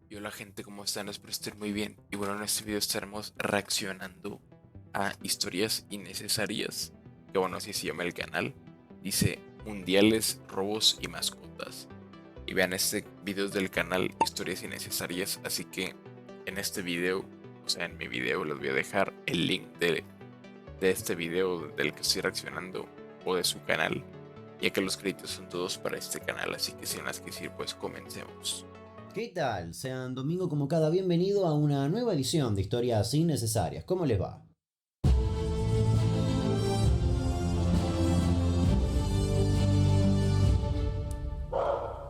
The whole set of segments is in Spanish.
Y hola gente, ¿cómo están? Espero estén muy bien. Y bueno, en este video estaremos reaccionando a historias innecesarias. Que bueno, así se llama el canal. Dice Mundiales, Robos y Mascotas. Y vean, este video es del canal Historias Innecesarias. Así que en este video, o sea, en mi video les voy a dejar el link de este video del que estoy reaccionando o de su canal. Ya que los créditos son todos para este canal. Así que sin más que decir, pues comencemos. ¿Qué tal? Sean domingo como cada bienvenido a una nueva edición de Historias Innecesarias. ¿Cómo les va?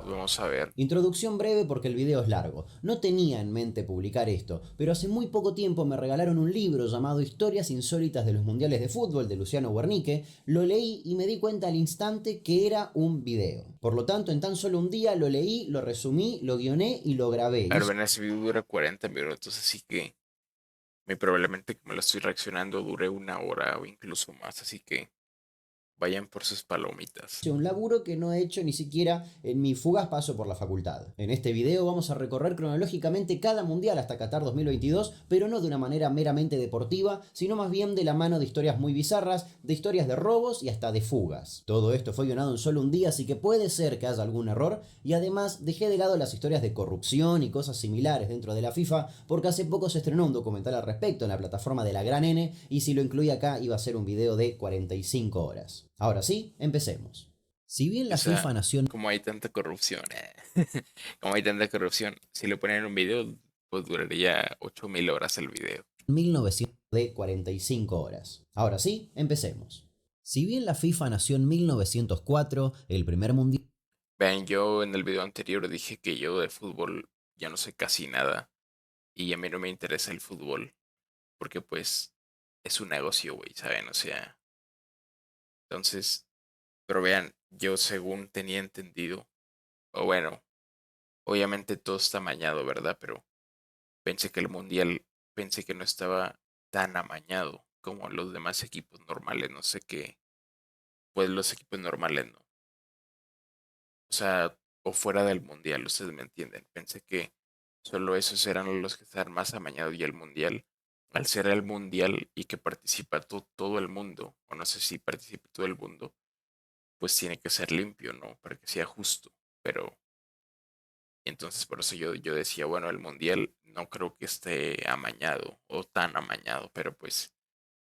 Pues vamos a ver. Introducción breve porque el video es largo. No tenía en mente publicar esto, pero hace muy poco tiempo me regalaron un libro llamado Historias insólitas de los mundiales de fútbol de Luciano Guernique. Lo leí y me di cuenta al instante que era un video. Por lo tanto, en tan solo un día lo leí, lo resumí, lo guioné y lo grabé. A ver, ven, ese video dura 40 minutos, así que muy probablemente que me lo estoy reaccionando dure una hora o incluso más, así que vayan por sus palomitas. Un laburo que no he hecho ni siquiera en mi fugaz paso por la facultad. En este video vamos a recorrer cronológicamente cada mundial hasta Qatar 2022, pero no de una manera meramente deportiva, sino más bien de la mano de historias muy bizarras, de historias de robos y hasta de fugas. Todo esto fue guionado en solo un día, así que puede ser que haya algún error, y además dejé de lado las historias de corrupción y cosas similares dentro de la FIFA, porque hace poco se estrenó un documental al respecto en la plataforma de la Gran N, y si lo incluí acá iba a ser un video de 45 horas. Ahora sí, empecemos. Si bien O la sea, FIFA nació en como hay tanta corrupción, como hay tanta corrupción, si lo ponen en un video, pues duraría 8000 horas el video. 1900 de 45 horas. Ahora sí, empecemos. Si bien la FIFA nació en 1904, el primer mundial Vean, yo en el video anterior dije que yo de fútbol ya no sé casi nada y a mí no me interesa el fútbol porque pues es un negocio, güey, ¿saben? O sea, entonces, pero vean, yo según tenía entendido, o bueno, obviamente todo está amañado, ¿verdad? Pero pensé que el mundial, pensé que no estaba tan amañado como los demás equipos normales, no sé qué, pues los equipos normales no. O sea, o fuera del mundial, ustedes me entienden. Pensé que solo esos eran los que estaban más amañados y el mundial, al ser el mundial y que participa todo el mundo, o no sé si participa todo el mundo, pues tiene que ser limpio, ¿no? Para que sea justo. Pero entonces por eso yo decía, bueno, el mundial no creo que esté amañado o tan amañado, pero pues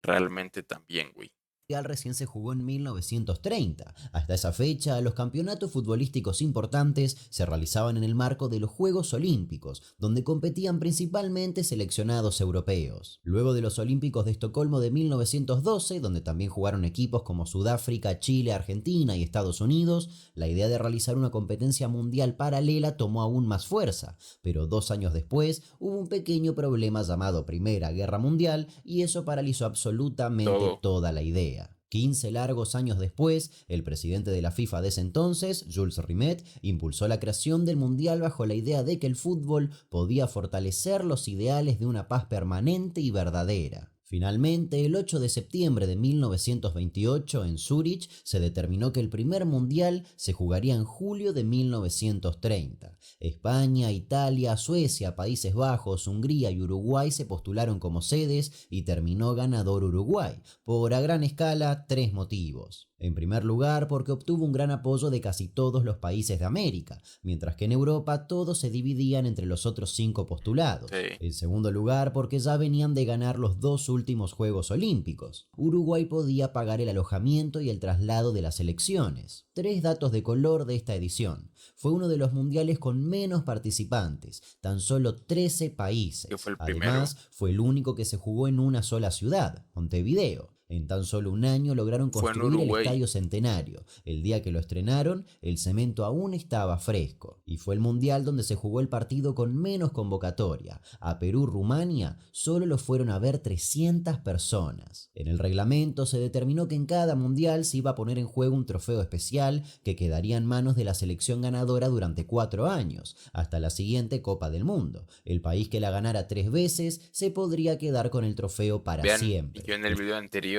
realmente también, güey. recién se jugó en 1930. Hasta esa fecha, los campeonatos futbolísticos importantes se realizaban en el marco de los Juegos Olímpicos, donde competían principalmente seleccionados europeos. Luego de los Olímpicos de Estocolmo de 1912, donde también jugaron equipos como Sudáfrica, Chile, Argentina y Estados Unidos, la idea de realizar una competencia mundial paralela tomó aún más fuerza, pero 2 años después hubo un pequeño problema llamado Primera Guerra Mundial y eso paralizó absolutamente Todo. toda la idea. 15 largos años después, el presidente de la FIFA de ese entonces, Jules Rimet, impulsó la creación del Mundial bajo la idea de que el fútbol podía fortalecer los ideales de una paz permanente y verdadera. Finalmente, el 8 de septiembre de 1928, en Zúrich, se determinó que el primer mundial se jugaría en julio de 1930. España, Italia, Suecia, Países Bajos, Hungría y Uruguay se postularon como sedes y terminó ganador Uruguay, por a gran escala 3 motivos. En primer lugar, porque obtuvo un gran apoyo de casi todos los países de América, mientras que en Europa todos se dividían entre los otros 5 postulados. Sí. En segundo lugar, porque ya venían de ganar los 2 últimos Juegos Olímpicos. Uruguay podía pagar el alojamiento y el traslado de las selecciones. 3 datos de color de esta edición. Fue uno de los mundiales con menos participantes, tan solo 13 Que fue países. el primero. Además, fue el único que se jugó en una sola ciudad, Montevideo. En tan solo un año lograron Fue en construir el Uruguay. Estadio Centenario. El día que lo estrenaron, el cemento aún estaba fresco. Y fue el mundial donde se jugó el partido con menos convocatoria. A Perú-Rumania solo lo fueron a ver 300 personas. En el reglamento se determinó que en cada mundial se iba a poner en juego un trofeo especial que quedaría en manos de la selección ganadora durante 4 años, hasta la siguiente Copa del Mundo. El país que la ganara 3 veces se podría quedar con el trofeo para Vean, yo siempre. en el video anterior,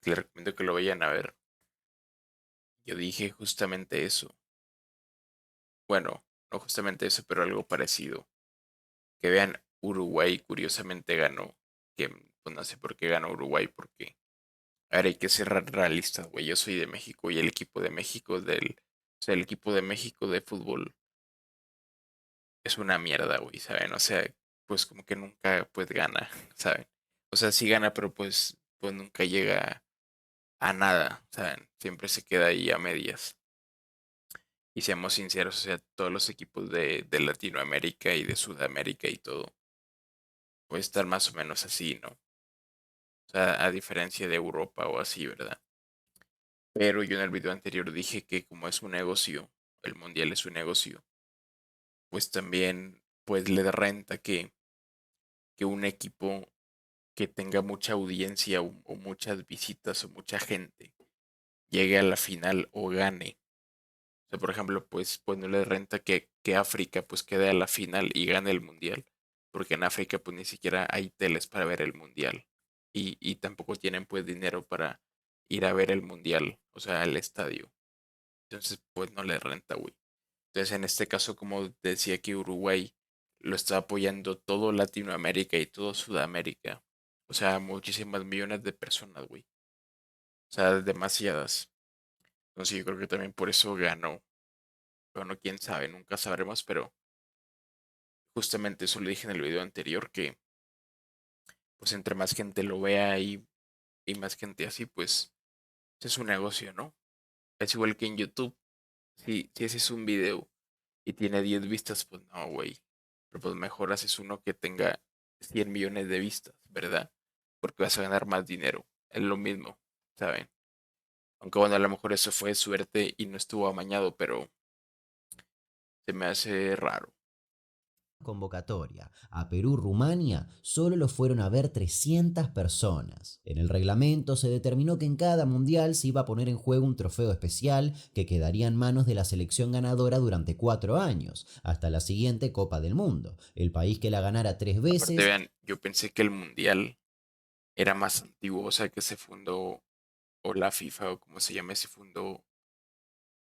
les recomiendo que lo vayan a ver. Yo dije justamente eso. Bueno, no justamente eso, pero algo parecido. Que vean, Uruguay curiosamente ganó. Que pues no sé por qué ganó Uruguay, porque ahora hay que ser realistas, güey. Yo soy de México y el equipo de México o sea, el equipo de México de fútbol es una mierda, güey, ¿saben? O sea, pues como que nunca pues gana, ¿saben? O sea, sí gana, pero pues nunca llega a nada, ¿saben? Siempre se queda ahí a medias. Y seamos sinceros, o sea, todos los equipos de Latinoamérica y de Sudamérica y todo, pues están más o menos así, ¿no? O sea, a diferencia de Europa o así, ¿verdad? Pero yo en el video anterior dije que como es un negocio, el mundial es un negocio, pues también pues le da renta que un equipo que tenga mucha audiencia o muchas visitas o mucha gente llegue a la final o gane. O sea, por ejemplo, pues no le renta que África pues quede a la final y gane el mundial. Porque en África pues ni siquiera hay teles para ver el mundial. Y tampoco tienen pues dinero para ir a ver el mundial, o sea, al estadio. Entonces pues no le renta, güey. Entonces en este caso, como decía que Uruguay lo está apoyando todo Latinoamérica y todo Sudamérica. O sea, muchísimas millones de personas, güey. O sea, demasiadas. Entonces yo creo que también por eso ganó. Bueno, quién sabe, nunca sabremos, pero justamente eso lo dije en el video anterior, que pues entre más gente lo vea y más gente así, pues es un negocio, ¿no? Es igual que en YouTube. Si haces un video y tiene 10 vistas, pues no, güey. Pero pues mejor haces uno que tenga 100 millones de vistas, ¿verdad? Porque vas a ganar más dinero. Es lo mismo, ¿saben? Aunque bueno, a lo mejor eso fue suerte y no estuvo amañado, pero se me hace raro. Convocatoria. A Perú-Rumania solo lo fueron a ver 300 personas. En el reglamento se determinó que en cada mundial se iba a poner en juego un trofeo especial que quedaría en manos de la selección ganadora durante 4 años, hasta la siguiente Copa del Mundo. El país que la ganara 3 Aparte, veces. vean, yo pensé que el mundial era más antiguo, o sea, que se fundó, o la FIFA, o como se llame, se fundó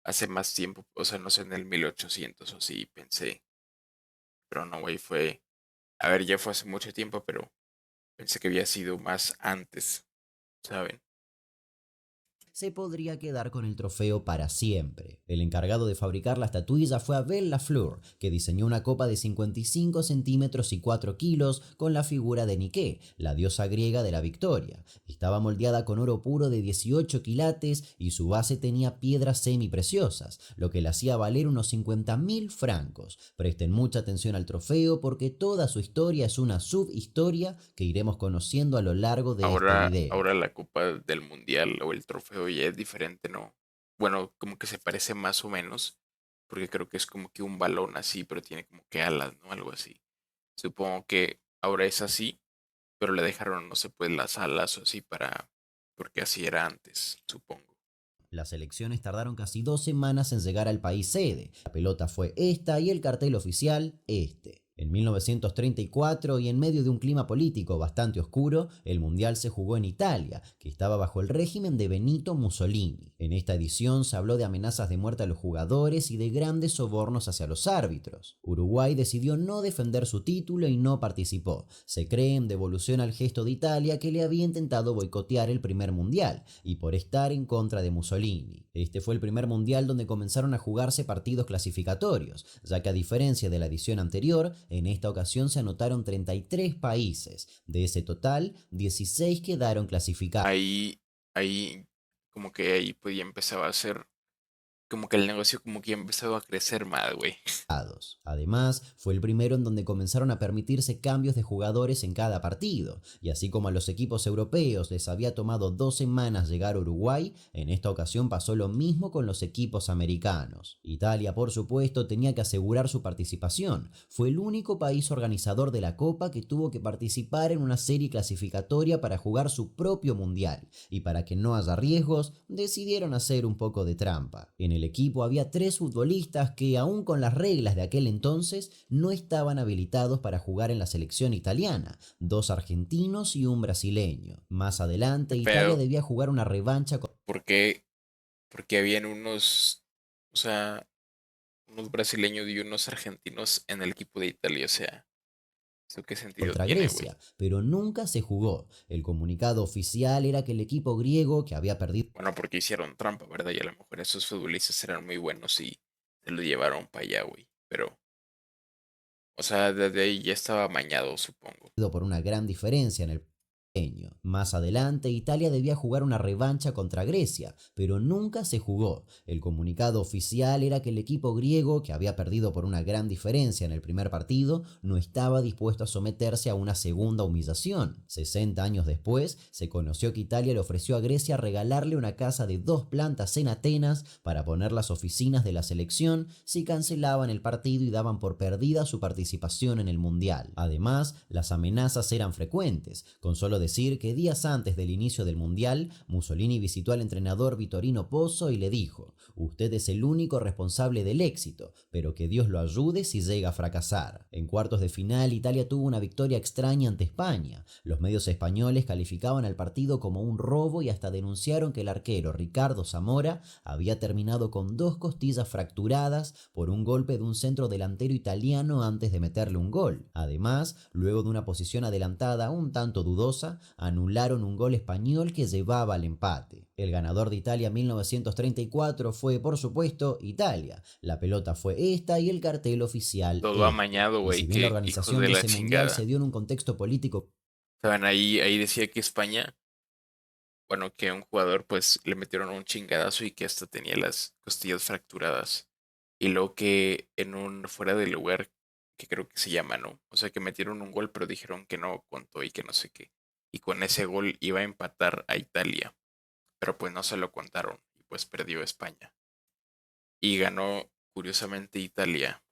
hace más tiempo, o sea, no sé, en el 1800 o sí, pensé. Pero no, güey, a ver, ya fue hace mucho tiempo, pero pensé que había sido más antes, ¿saben? Se podría quedar con el trofeo para siempre. El encargado de fabricar la estatuilla fue Abel Lafleur, que diseñó una copa de 55 centímetros y 4 kilos con la figura de Nike, la diosa griega de la victoria. Estaba moldeada con oro puro de 18 quilates y su base tenía piedras semipreciosas, lo que le hacía valer unos 50.000 francos. Presten mucha atención al trofeo porque toda su historia es una subhistoria que iremos conociendo a lo largo de este video. Ahora la Copa del Mundial o el trofeo ya es diferente, ¿no? Bueno, como que se parece más o menos, porque creo que es como que un balón así, pero tiene como que alas, ¿no? Algo así. Supongo que ahora es así, pero le dejaron, no sé, pues las alas o así porque así era antes, supongo. Las elecciones tardaron casi 2 semanas en llegar al país sede. La pelota fue esta y el cartel oficial este. En 1934 y en medio de un clima político bastante oscuro, el Mundial se jugó en Italia, que estaba bajo el régimen de Benito Mussolini. En esta edición se habló de amenazas de muerte a los jugadores y de grandes sobornos hacia los árbitros. Uruguay decidió no defender su título y no participó. Se cree en devolución al gesto de Italia que le había intentado boicotear el primer Mundial y por estar en contra de Mussolini. Este fue el primer mundial donde comenzaron a jugarse partidos clasificatorios, ya que a diferencia de la edición anterior, en esta ocasión se anotaron 33 países. De ese total, 16 quedaron clasificados. Ahí, como que ahí pues ya empezaba a ser, como que el negocio como que ya empezaba a crecer más, güey. Además, fue el primero en donde comenzaron a permitirse cambios de jugadores en cada partido, y así como a los equipos europeos les había tomado 2 semanas llegar a Uruguay, en esta ocasión pasó lo mismo con los equipos americanos. Italia, por supuesto, tenía que asegurar su participación. Fue el único país organizador de la Copa que tuvo que participar en una serie clasificatoria para jugar su propio mundial, y para que no haya riesgos, decidieron hacer un poco de trampa. En el equipo había 3 futbolistas que, aún con las reglas de aquel entonces, no estaban habilitados para jugar en la selección italiana, 2 argentinos y un brasileño. Más adelante, Qué Italia pedo. debía jugar una revancha con Porque, porque habían o sea, unos brasileños y unos argentinos en el equipo de Italia, o sea. ¿Eso qué sentido contra tiene, güey? Grecia, pero nunca se jugó. El comunicado oficial era que el equipo griego, que había perdido Bueno, porque hicieron trampa, ¿verdad? Y a lo mejor esos futbolistas eran muy buenos y se lo llevaron para allá, güey. Pero, o sea, desde ahí ya estaba amañado, supongo. por una gran diferencia en el pequeño. Más adelante, Italia debía jugar una revancha contra Grecia, pero nunca se jugó. El comunicado oficial era que el equipo griego, que había perdido por una gran diferencia en el primer partido, no estaba dispuesto a someterse a una segunda humillación. 60 años después, se conoció que Italia le ofreció a Grecia regalarle una casa de 2 plantas en Atenas para poner las oficinas de la selección si cancelaban el partido y daban por perdida su participación en el Mundial. Además, las amenazas eran frecuentes, con solo decir que días antes del inicio del Mundial, Mussolini visitó al entrenador Vittorino Pozzo y le dijo: "Usted es el único responsable del éxito, pero que Dios lo ayude si llega a fracasar". En cuartos de final, Italia tuvo una victoria extraña ante España. Los medios españoles calificaban al partido como un robo y hasta denunciaron que el arquero Ricardo Zamora había terminado con 2 costillas fracturadas por un golpe de un centro delantero italiano antes de meterle un gol. Además, luego de una posición adelantada un tanto dudosa, anularon un gol español que llevaba al empate. El ganador de Italia 1934 fue, por supuesto, Italia. La pelota fue esta y el cartel oficial Todo este. amañado, Y si güey, bien la que hijos organización de de la ese mundial se chingada. dio en un contexto político Estaban ahí decía que España, bueno, que a un jugador pues le metieron un chingadazo y que hasta tenía las costillas fracturadas. Y luego que en un fuera de lugar, que creo que se llama, ¿no? O sea que metieron un gol, pero dijeron que no contó y que no sé qué. Y con ese gol iba a empatar a Italia, pero pues no se lo contaron y pues perdió España. Y ganó, curiosamente, Italia.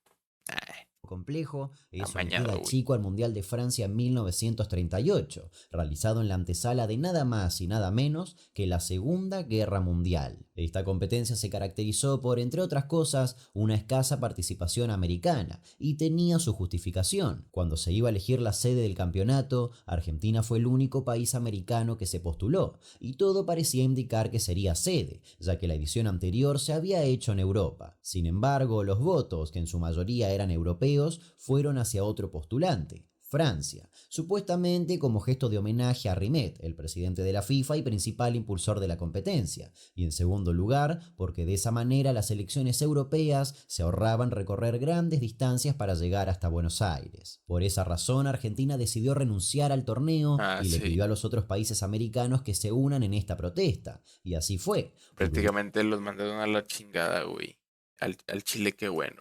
Ay, complejo, eso le amañado, queda güey. chico al Mundial de Francia en 1938, realizado en la antesala de nada más y nada menos que la Segunda Guerra Mundial. Esta competencia se caracterizó por, entre otras cosas, una escasa participación americana y tenía su justificación. Cuando se iba a elegir la sede del campeonato, Argentina fue el único país americano que se postuló, y todo parecía indicar que sería sede, ya que la edición anterior se había hecho en Europa. Sin embargo, los votos, que en su mayoría eran europeos, fueron hacia otro postulante, Francia, supuestamente como gesto de homenaje a Rimet, el presidente de la FIFA y principal impulsor de la competencia, y en segundo lugar, porque de esa manera las selecciones europeas se ahorraban recorrer grandes distancias para llegar hasta Buenos Aires. Por esa razón, Argentina decidió renunciar al torneo Ah, y le sí. pidió a los otros países americanos que se unan en esta protesta, y así fue. Prácticamente los mandaron a la chingada, güey. Al Chile, qué bueno.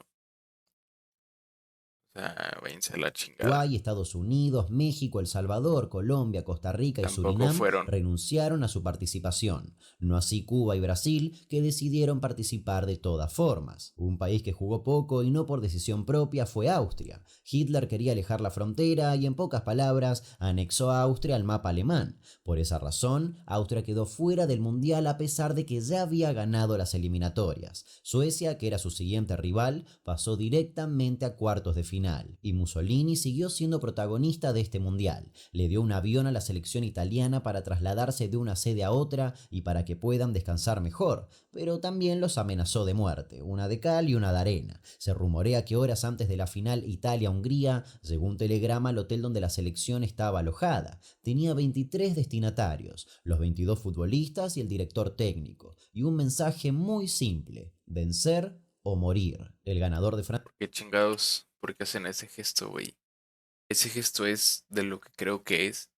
O sea, váyanse a la chingada. Uruguay, Estados Unidos, México, El Salvador, Colombia, Costa Rica y Tampoco Surinam fueron. renunciaron a su participación, no así Cuba y Brasil, que decidieron participar de todas formas. Un país que jugó poco y no por decisión propia fue Austria. Hitler quería alejar la frontera y, en pocas palabras, anexó a Austria al mapa alemán. Por esa razón, Austria quedó fuera del Mundial a pesar de que ya había ganado las eliminatorias. Suecia, que era su siguiente rival, pasó directamente a cuartos de final, y Mussolini siguió siendo protagonista de este mundial. Le dio un avión a la selección italiana para trasladarse de una sede a otra y para que puedan descansar mejor, pero también los amenazó de muerte, una de cal y una de arena. Se rumorea que horas antes de la final Italia-Hungría llegó un telegrama al hotel donde la selección estaba alojada. Tenía 23 destinatarios, los 22 futbolistas y el director técnico, y un mensaje muy simple: vencer o morir. El ganador de Francia ¿Por qué chingados? ¿Por qué hacen ese gesto, güey? Ese gesto es de lo que creo que es.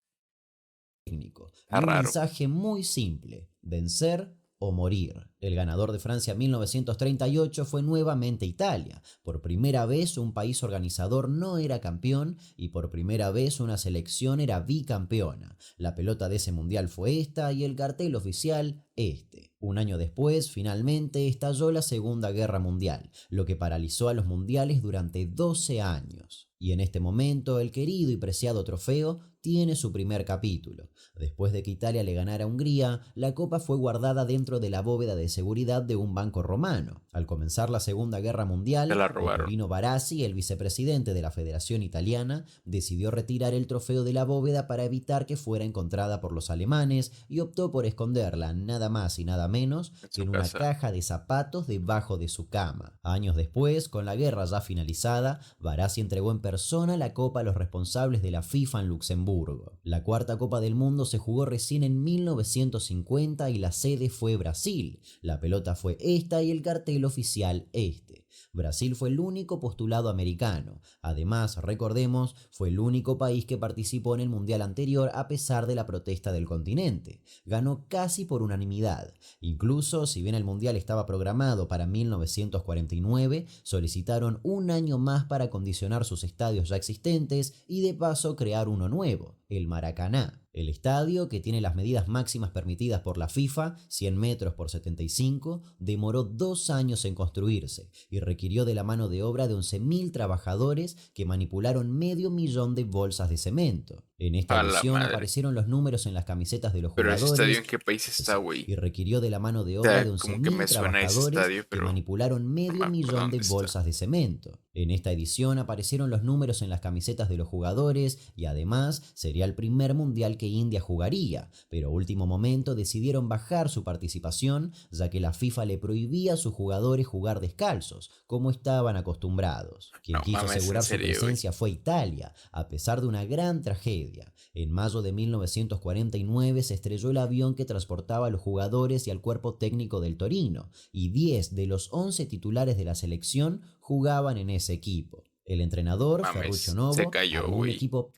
técnico, y Está un raro. mensaje muy simple: vencer o morir. El ganador de Francia 1938 fue nuevamente Italia. Por primera vez un país organizador no era campeón y por primera vez una selección era bicampeona. La pelota de ese mundial fue esta y el cartel oficial este. Un año después, finalmente, estalló la Segunda Guerra Mundial, lo que paralizó a los mundiales durante 12 años. Y en este momento, el querido y preciado trofeo tiene su primer capítulo. Después de que Italia le ganara a Hungría, la copa fue guardada dentro de la bóveda de de seguridad de un banco romano. Al comenzar la Segunda Guerra Se Mundial, la robaron. Ottorino Barassi, el vicepresidente de la Federación Italiana, decidió retirar el trofeo de la bóveda para evitar que fuera encontrada por los alemanes y optó por esconderla nada más y nada menos En que su en una casa. caja de zapatos debajo de su cama. Años después, con la guerra ya finalizada, Barassi entregó en persona la copa a los responsables de la FIFA en Luxemburgo. La cuarta Copa del Mundo se jugó recién en 1950 y la sede fue Brasil. La pelota fue esta y el cartel oficial este. Brasil fue el único postulado americano. Además, recordemos, fue el único país que participó en el mundial anterior a pesar de la protesta del continente. Ganó casi por unanimidad. Incluso, si bien el mundial estaba programado para 1949, solicitaron un año más para acondicionar sus estadios ya existentes y de paso crear uno nuevo, el Maracaná. El estadio, que tiene las medidas máximas permitidas por la FIFA, 100 metros por 75, demoró 2 años en construirse y requirió de la mano de obra de 11.000 trabajadores que manipularon medio millón de bolsas de cemento. En esta A la edición madre. aparecieron los números en las camisetas de los Pero ese estadio, jugadores ¿en qué país está, güey? y requirió de la mano de O obra sea, de como que 11.000 me suena ese trabajadores estadio, que pero manipularon no me medio acuerdo millón de dónde está. bolsas de cemento. En esta edición aparecieron los números en las camisetas de los jugadores y además sería el primer mundial que India jugaría, pero a último momento decidieron bajar su participación ya que la FIFA le prohibía a sus jugadores jugar descalzos, como estaban acostumbrados. No Quien quiso mames, en asegurar su serio, güey. presencia fue Italia, a pesar de una gran tragedia. En mayo de 1949 se estrelló el avión que transportaba a los jugadores y al cuerpo técnico del Torino, y 10 de los 11 titulares de la selección jugaban en ese equipo. El entrenador, Ferruccio Mames, se Novo, cayó, armó un güey. equipo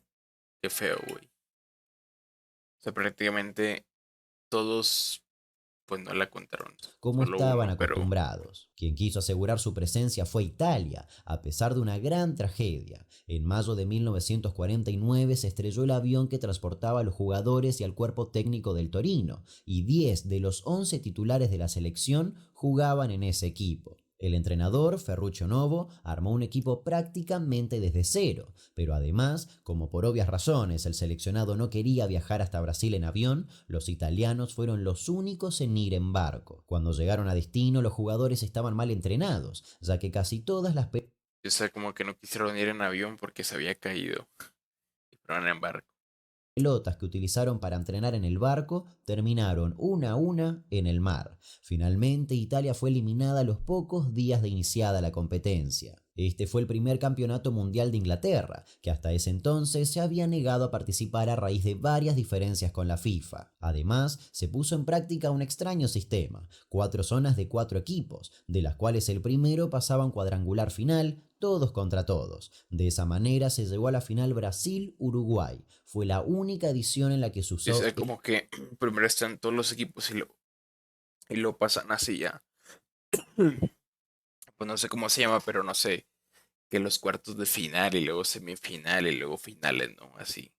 Qué feo, güey. O sea, prácticamente todos, pues no la contaron. como Solo estaban uno, pero acostumbrados. Quien quiso asegurar su presencia fue Italia, a pesar de una gran tragedia. En mayo de 1949 se estrelló el avión que transportaba a los jugadores y al cuerpo técnico del Torino, y 10 de los 11 titulares de la selección jugaban en ese equipo. El entrenador, Ferruccio Novo, armó un equipo prácticamente desde cero, pero además, como por obvias razones el seleccionado no quería viajar hasta Brasil en avión, los italianos fueron los únicos en ir en barco. Cuando llegaron a destino, los jugadores estaban mal entrenados, ya que casi todas las o sea, como que no quisieron ir en avión porque se había caído. Y fueron en barco. pelotas que utilizaron para entrenar en el barco terminaron una a una en el mar. Finalmente, Italia fue eliminada a los pocos días de iniciada la competencia. Este fue el primer campeonato mundial de Inglaterra, que hasta ese entonces se había negado a participar a raíz de varias diferencias con la FIFA. Además, se puso en práctica un extraño sistema, 4 zonas de 4 equipos, de las cuales el primero pasaba a un cuadrangular final, todos contra todos. De esa manera se llegó a la final Brasil-Uruguay. Fue la única edición en la que se Y o usó sea, como que primero están todos los equipos y lo pasan así ya. Pues no sé cómo se llama, pero no sé. Que los cuartos de final y luego semifinal y luego finales, ¿no? Así.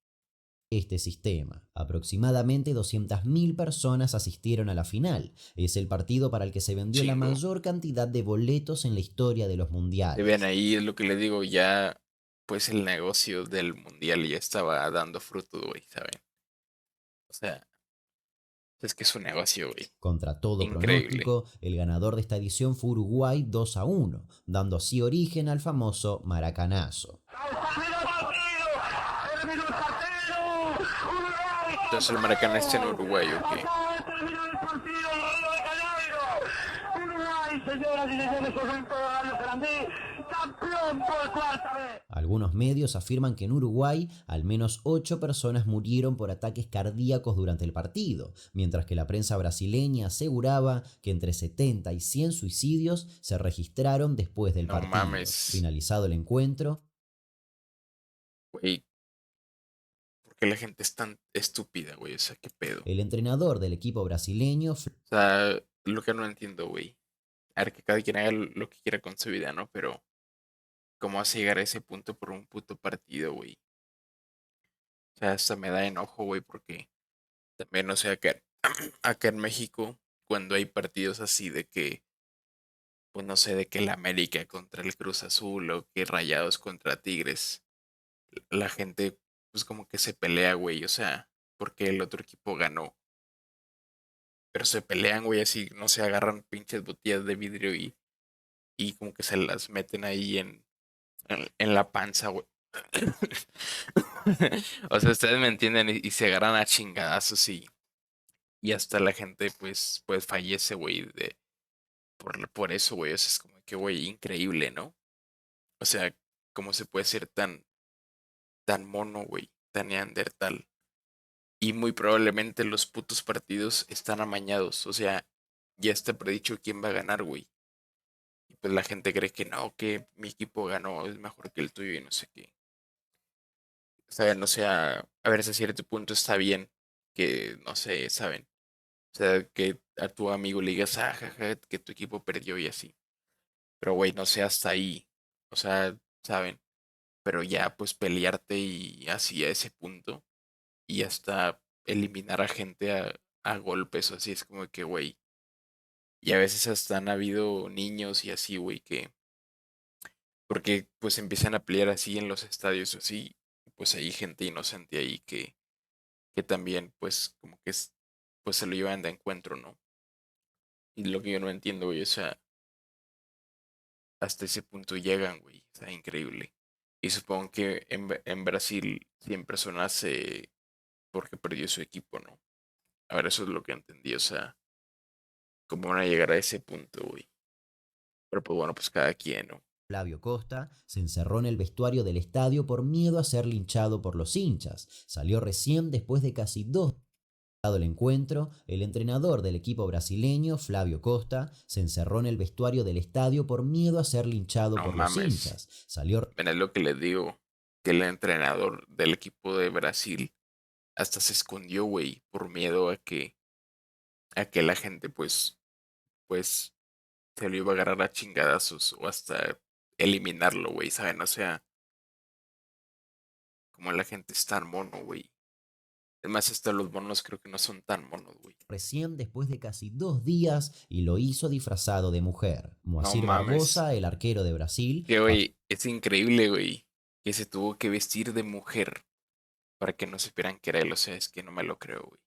este sistema. Aproximadamente 200.000 personas asistieron a la final. Es el partido para el que se vendió la Chingo. mayor cantidad de boletos en la historia de los Se ven mundiales. ahí, es lo que les digo, ya pues el negocio del mundial ya estaba dando fruto, güey, ¿saben? O sea, es que es un negocio, güey. Contra todo Increíble. pronóstico, el ganador de esta edición fue Uruguay 2-1, dando así origen al famoso Maracanazo. Entonces el Maracaná está en Uruguay, ¿ok? Algunos medios afirman que en Uruguay al menos 8 personas murieron por ataques cardíacos durante el partido, mientras que la prensa brasileña aseguraba que entre 70 y 100 suicidios se registraron después del No partido. mames, Finalizado el encuentro, güey. ¿Por qué la gente es tan estúpida, güey? O sea, ¿qué pedo? el entrenador del equipo brasileño, O sea, lo que no entiendo, güey. A ver, que cada quien haga lo que quiera con su vida, ¿no? Pero, ¿cómo vas a llegar a ese punto por un puto partido, güey? O sea, hasta me da enojo, güey, porque también, o sea, que acá en México, cuando hay partidos así de que, pues no sé, de que el América contra el Cruz Azul o que Rayados contra Tigres, la gente, pues como que se pelea, güey, o sea, porque el otro equipo ganó. pero se pelean, güey, así, no se agarran pinches botellas de vidrio y como que se las meten ahí en la panza, güey. O sea, ustedes me entienden y se agarran a chingadazos y hasta la gente pues fallece, güey, por eso, güey. O sea, es como que, güey, increíble, ¿no? O sea, ¿cómo se puede ser tan mono, güey? Tan neandertal. Y muy probablemente los putos partidos están amañados. O sea, ya está predicho quién va a ganar, güey. Y pues la gente cree que no, que mi equipo ganó, es mejor que el tuyo y no sé qué. ¿Saben? O sea, a ver, hasta cierto punto está bien que, no sé, ¿saben? O sea, que a tu amigo le digas, ah, jaja, que tu equipo perdió y así. Pero, güey, no sé, hasta ahí. O sea, ¿saben? Pero ya, pues pelearte y así a ese punto. Y hasta eliminar a gente a golpes o así. Es como que, güey. Y a veces hasta han habido niños y así, güey, que. Porque pues empiezan a pelear así en los estadios o así. Pues hay gente inocente ahí que también, pues, como que es, pues se lo llevan de encuentro, ¿no? Y lo que yo no entiendo, güey, o sea, hasta ese punto llegan, güey, o sea, increíble. Y supongo que en Brasil 100 personas porque perdió su equipo, ¿no? A ver, eso es lo que entendí, o sea, cómo van a llegar a ese punto, güey. Pero pues bueno, pues cada quien, ¿no? Flavio Costa se encerró en el vestuario del estadio por miedo a ser linchado por los hinchas. Salió recién después de casi 2 dado el encuentro, el entrenador del equipo brasileño, Flavio Costa, se encerró en el vestuario del estadio por miedo a ser linchado No por los mames. hinchas. Salió Ven, es lo que les digo, que el entrenador del equipo de Brasil hasta se escondió, güey, por miedo a que la gente, pues, se lo iba a agarrar a chingadazos o hasta eliminarlo, güey, ¿saben? O sea, como la gente es tan mono, güey. Además, hasta los monos creo que no son tan monos, güey. recién después de casi 2 días y lo hizo disfrazado de mujer. No Moacir mames. Barbosa, el arquero de Brasil, Que, güey, es increíble, güey, que se tuvo que vestir de mujer para que no supieran que era él. O sea, es que no me lo creo, güey.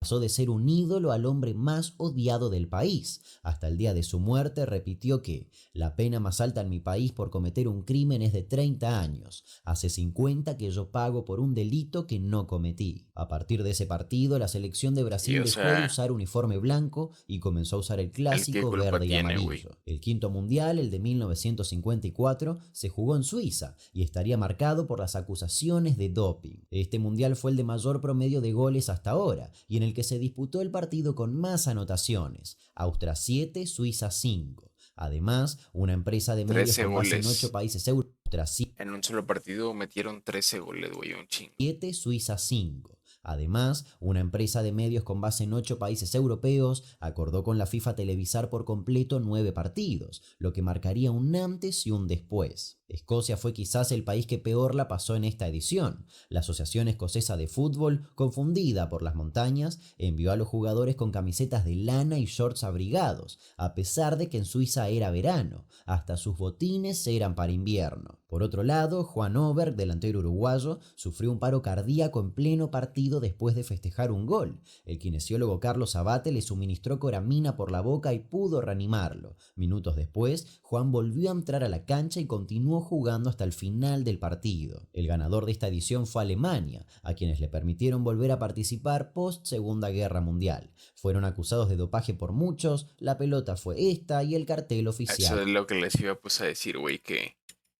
pasó de ser un ídolo al hombre más odiado del país. Hasta el día de su muerte repitió que la pena más alta en mi país por cometer un crimen es de 30 años. Hace 50 que yo pago por un delito que no cometí. A partir de ese partido, la selección de Sí, Brasil o dejó de sea, usar uniforme blanco y comenzó a usar el ¿el qué clásico culpa verde y tiene, güey? amarillo. El quinto mundial, el de 1954, se jugó en Suiza y estaría marcado por las acusaciones de doping. Este mundial fue el de mayor promedio de goles hasta ahora y en el que se disputó el partido con más anotaciones, Austria 7, Suiza 5. Además, una empresa de medios 13 con base en 8 goles. países europeos, Austria En un solo partido metieron 13 goles, güey, un chingo. 7, Suiza 5. Además, una empresa de medios con base en 8 países europeos acordó con la FIFA televisar por completo 9 partidos, lo que marcaría un antes y un después. Escocia fue quizás el país que peor la pasó en esta edición. La Asociación Escocesa de Fútbol, confundida por las montañas, envió a los jugadores con camisetas de lana y shorts abrigados, a pesar de que en Suiza era verano. Hasta sus botines eran para invierno. Por otro lado, Juan Oberg, delantero uruguayo, sufrió un paro cardíaco en pleno partido después de festejar un gol. El kinesiólogo Carlos Abate le suministró coramina por la boca y pudo reanimarlo. Minutos después, Juan volvió a entrar a la cancha y continuó jugando hasta el final del partido. El ganador de esta edición fue Alemania, a quienes le permitieron volver a participar post Segunda Guerra Mundial. Fueron acusados de dopaje por muchos, la pelota fue esta y el cartel Eso oficial. es lo que les iba pues a decir, güey, que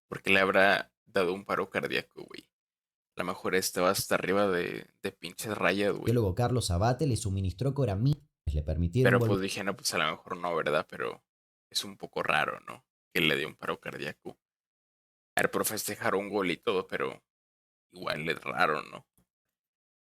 porque le habrá dado un paro cardíaco, güey. A lo mejor estaba hasta arriba de pinches rayas, El güey. biólogo Carlos Abate le suministró coramina, le permitieron Pero volver pues dije, no, pues a lo mejor no, ¿verdad? Pero es un poco raro, ¿no? Que le dio un paro cardíaco. A ver, por festejar un gol y todo, pero igual es raro, ¿no?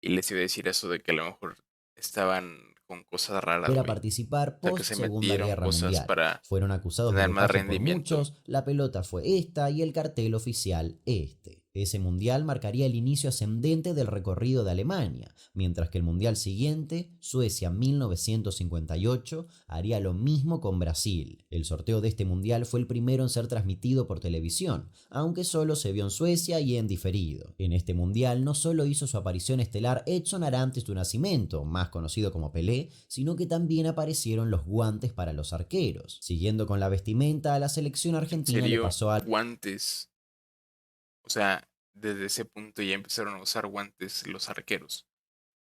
Y les iba a decir eso de que a lo mejor estaban con cosas raras, a güey. participar O sea, que post se Segunda metieron Guerra cosas Mundial. para Fueron acusados de tener más dopaje por rendimiento. muchos, la pelota fue esta y el cartel oficial este. Ese mundial marcaría el inicio ascendente del recorrido de Alemania, mientras que el mundial siguiente, Suecia 1958, haría lo mismo con Brasil. El sorteo de este mundial fue el primero en ser transmitido por televisión, aunque solo se vio en Suecia y en diferido. En este mundial no solo hizo su aparición estelar Edson Arantes do Nascimento, más conocido como Pelé, sino que también aparecieron los guantes para los arqueros. Siguiendo con la vestimenta, a la selección En argentina le serio, pasó algo guantes. O sea, desde ese punto ya empezaron a usar guantes los arqueros,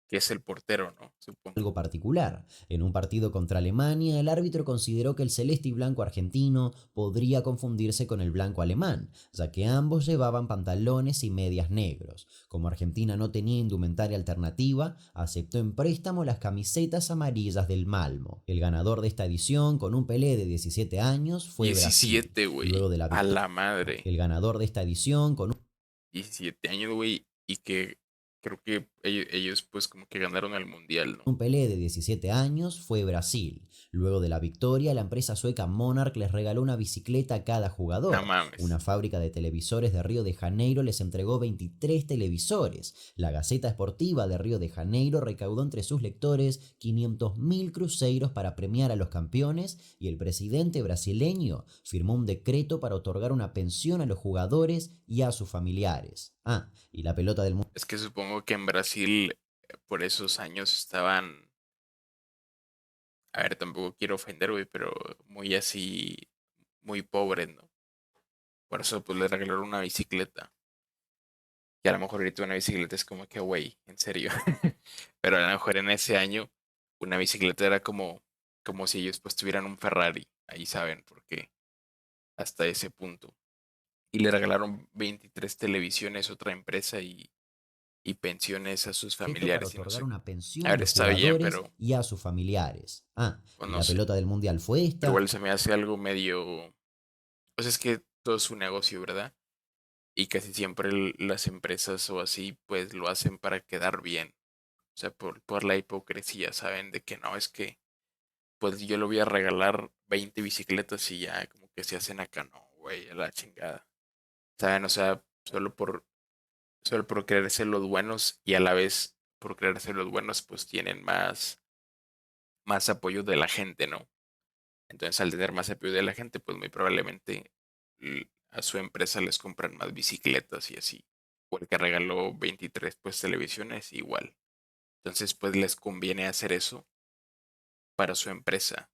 que es el portero, ¿no? Supongo. algo particular. En un partido contra Alemania, el árbitro consideró que el celeste y blanco argentino podría confundirse con el blanco alemán, ya que ambos llevaban pantalones y medias negros. Como Argentina no tenía indumentaria alternativa, aceptó en préstamo las camisetas amarillas del Malmo. El ganador de esta edición, con un Pelé de 17 años, fue Brasil. 17, güey. Luego de la A victoria, la madre. el ganador de esta edición, con 17 años, güey. Y que creo que ellos pues como que ganaron el mundial, ¿no? un Pelé de 17 años, fue Brasil. Luego de la victoria, la empresa sueca Monarch les regaló una bicicleta a cada No jugador. mames. Una fábrica de televisores de Río de Janeiro les entregó 23 televisores. La Gaceta Esportiva de Río de Janeiro recaudó entre sus lectores 500.000 cruzeiros para premiar a los campeones y el presidente brasileño firmó un decreto para otorgar una pensión a los jugadores y a sus familiares. Y la pelota del mundo. Es que supongo que en Brasil por esos años estaban... A ver, tampoco quiero ofender, güey, pero muy así, muy pobres, ¿no? Por eso pues le regalaron una bicicleta. Y a lo mejor ahorita una bicicleta es como que, güey, en serio. Pero a lo mejor en ese año una bicicleta era como si ellos pues tuvieran un Ferrari. Ahí saben por qué. Hasta ese punto. Y le regalaron 23 televisiones a otra empresa y pensiones a sus Para familiares y no otorgar sé. una A pensión a ver, los está bien, jugadores pero y a sus familiares. pues Y no la sé. pelota del mundial fue Pero esta. igual se me hace algo medio... Pues es que todo es un negocio, ¿verdad? Y casi siempre las empresas o así pues lo hacen para quedar bien. O sea, por la hipocresía, ¿saben? De que no, es que pues yo le voy a regalar 20 bicicletas y ya como que se hacen acá, no, güey, a la chingada. ¿Saben? O sea, solo por querer ser los buenos y a la vez por querer ser los buenos pues tienen más apoyo de la gente, ¿no? Entonces al tener más apoyo de la gente pues muy probablemente a su empresa les compran más bicicletas y así. O el que regaló 23 pues televisiones igual. Entonces pues les conviene hacer eso para su empresa,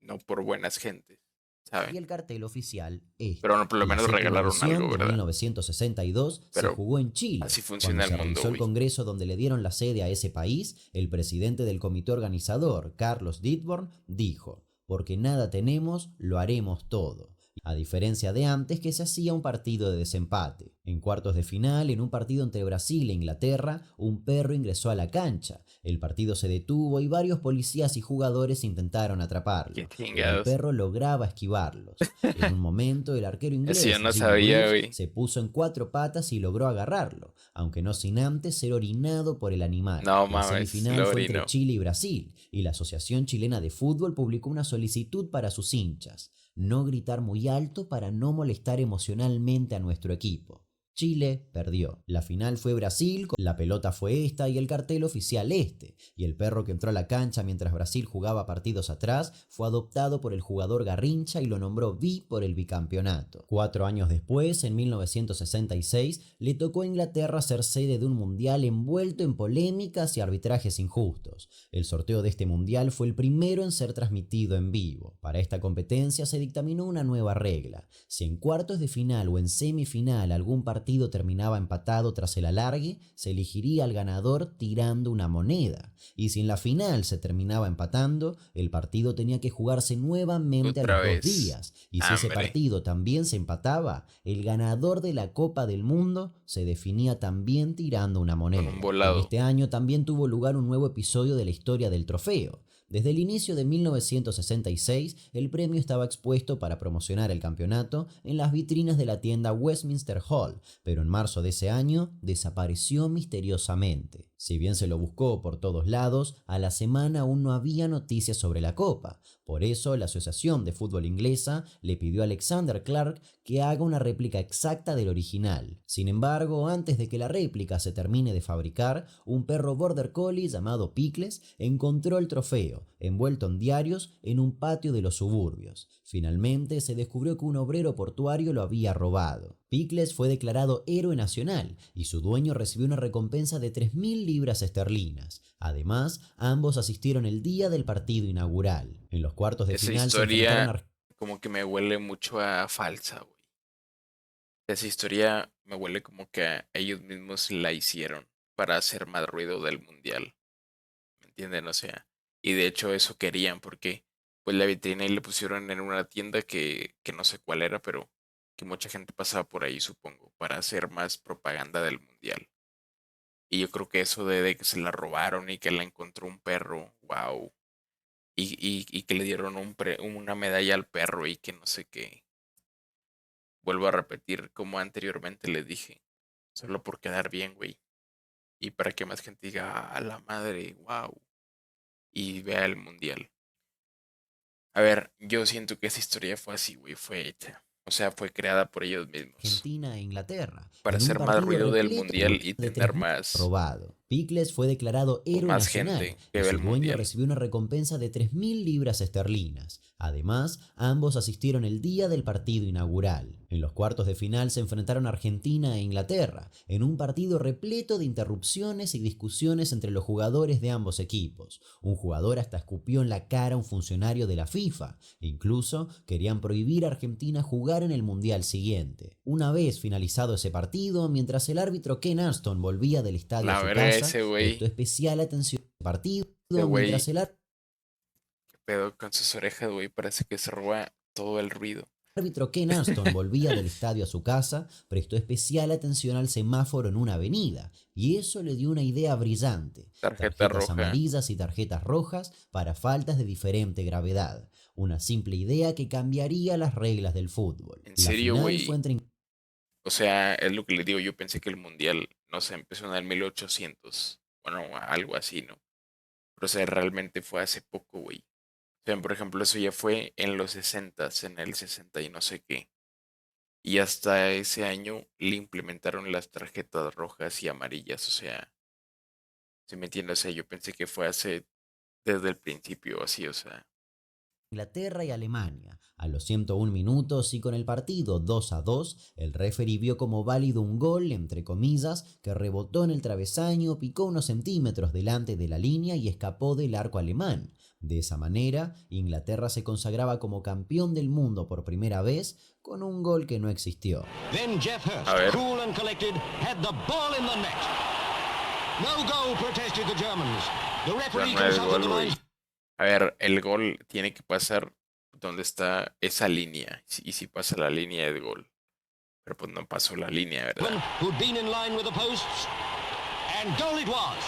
no por buenas gentes, Y ¿saben? el cartel oficial Pero este. bueno, por lo La menos séptima regalaron edición algo, de ¿verdad? 1962 se Pero jugó en Chile. así Cuando funciona el se mundo, realizó el güey. congreso donde le dieron la sede a ese país, el presidente del comité organizador, Carlos Dittborn, dijo: porque nada tenemos, lo haremos todo. A diferencia de antes que se hacía un partido de desempate. En cuartos de final, en un partido entre Brasil e Inglaterra, un perro ingresó a la cancha. El partido se detuvo y varios policías y jugadores intentaron Qué atraparlo, pero el chingados. perro lograba esquivarlos. En un momento, el arquero Eso yo inglés no Jim sabía, Greaves güey. se puso en cuatro patas y logró agarrarlo, aunque no sin antes ser orinado por el animal. No La mames, semifinal lo fue entre orino. Chile y Brasil, y la Asociación Chilena de Fútbol publicó una solicitud para sus hinchas: no gritar muy alto para no molestar emocionalmente a nuestro equipo. Chile perdió. La final fue Brasil, la pelota fue esta y el cartel oficial este. Y el perro que entró a la cancha mientras Brasil jugaba partidos atrás fue adoptado por el jugador Garrincha y lo nombró Vi por el bicampeonato. 4 años después, en 1966, le tocó a Inglaterra ser sede de un mundial envuelto en polémicas y arbitrajes injustos. El sorteo de este mundial fue el primero en ser transmitido en vivo. Para esta competencia se dictaminó una nueva regla: si en cuartos de final o en semifinal algún partido terminaba empatado tras el alargue, se elegiría al ganador tirando una moneda. Y si en la final se terminaba empatando, el partido tenía que jugarse nuevamente a Otra los 2 vez. días. Y si ese Hambre. partido también se empataba, el ganador de la Copa del Mundo se definía también tirando una Con un moneda. En volado. este año también tuvo lugar un nuevo episodio de la historia del trofeo. Desde el inicio de 1966, el premio estaba expuesto para promocionar el campeonato en las vitrinas de la tienda Westminster Hall, pero en marzo de ese año desapareció misteriosamente. Si bien se lo buscó por todos lados, a la semana aún no había noticias sobre la copa. Por eso, la Asociación de Fútbol Inglesa le pidió a Alexander Clark que haga una réplica exacta del original. Sin embargo, antes de que la réplica se termine de fabricar, un perro border collie llamado Pickles encontró el trofeo, envuelto en diarios, en un patio de los suburbios. Finalmente, se descubrió que un obrero portuario lo había robado. Pickles fue declarado héroe nacional y su dueño recibió una recompensa de 3.000 libras esterlinas. Además, ambos asistieron el día del partido inaugural. En los cuartos de Esa final se enfrentaron historia a como que me huele mucho a falsa, güey. Esa historia me huele como que ellos mismos la hicieron para hacer más ruido del mundial. ¿Me entienden? O sea, y de hecho eso querían porque pues la vitrina y le pusieron en una tienda que no sé cuál era, pero que mucha gente pasaba por ahí, supongo, para hacer más propaganda del mundial. Y yo creo que eso de que se la robaron y que la encontró un perro, wow. Y que le dieron una medalla al perro y que no sé qué. Vuelvo a repetir como anteriormente les dije, solo por quedar bien, güey. Y para que más gente diga, a la madre, wow. Y vea el mundial. A ver, yo siento que esa historia fue así, güey, fue hecha. O sea, fue creada por ellos mismos. Argentina e Inglaterra, Para en un hacer más partido ruido del repleto mundial y de tener 3.000 más, robado. Pickles fue declarado pues héroe más nacional gente que y ve su el dueño mundial. recibió una recompensa de 3.000 libras esterlinas. Además, ambos asistieron el día del partido inaugural. En los cuartos de final se enfrentaron Argentina e Inglaterra, en un partido repleto de interrupciones y discusiones entre los jugadores de ambos equipos. Un jugador hasta escupió en la cara a un funcionario de la FIFA. Incluso querían prohibir a Argentina jugar en el mundial siguiente. Una vez finalizado ese partido, mientras el árbitro Ken Aston volvía del estadio a La su verga casa, prestó especial atención al partido ese mientras güey, el qué pedo con sus orejas, güey, parece que se roba todo el ruido. árbitro Ken Aston volvía del estadio a su casa, prestó especial atención al semáforo en una avenida, y eso le dio una idea brillante: Tarjeta tarjetas roja. amarillas y tarjetas rojas para faltas de diferente gravedad. Una simple idea que cambiaría las reglas del fútbol. En La serio, final fue güey. entre O sea, es lo que le digo, yo pensé que el mundial, no sé, empezó en el 1800. Bueno, algo así, ¿no? Pero o sea, realmente fue hace poco, güey. O sea, por ejemplo, eso ya fue en los 60, en el 60 y no sé qué. Y hasta ese año le implementaron las tarjetas rojas y amarillas. O sea, ¿se me entiende? O sea, yo pensé que fue hace desde el principio, así, o sea. Inglaterra y Alemania. A los 101 minutos y con el partido 2-2, el referee vio como válido un gol, entre comillas, que rebotó en el travesaño, picó unos centímetros delante de la línea y escapó del arco alemán. De esa manera, Inglaterra se consagraba como campeón del mundo por primera vez con un gol que no existió. Then Jeff A Hurst, ver, cool and collected, had the ball in the net. No goal, protested the Germans. The pero referee no es consulted gol, the güey. lines. A ver, el gol tiene que pasar donde está esa línea. Y si pasa la línea es gol. Pero pues no pasó la línea, ¿verdad? Who'd been in line with the posts. And goal it was.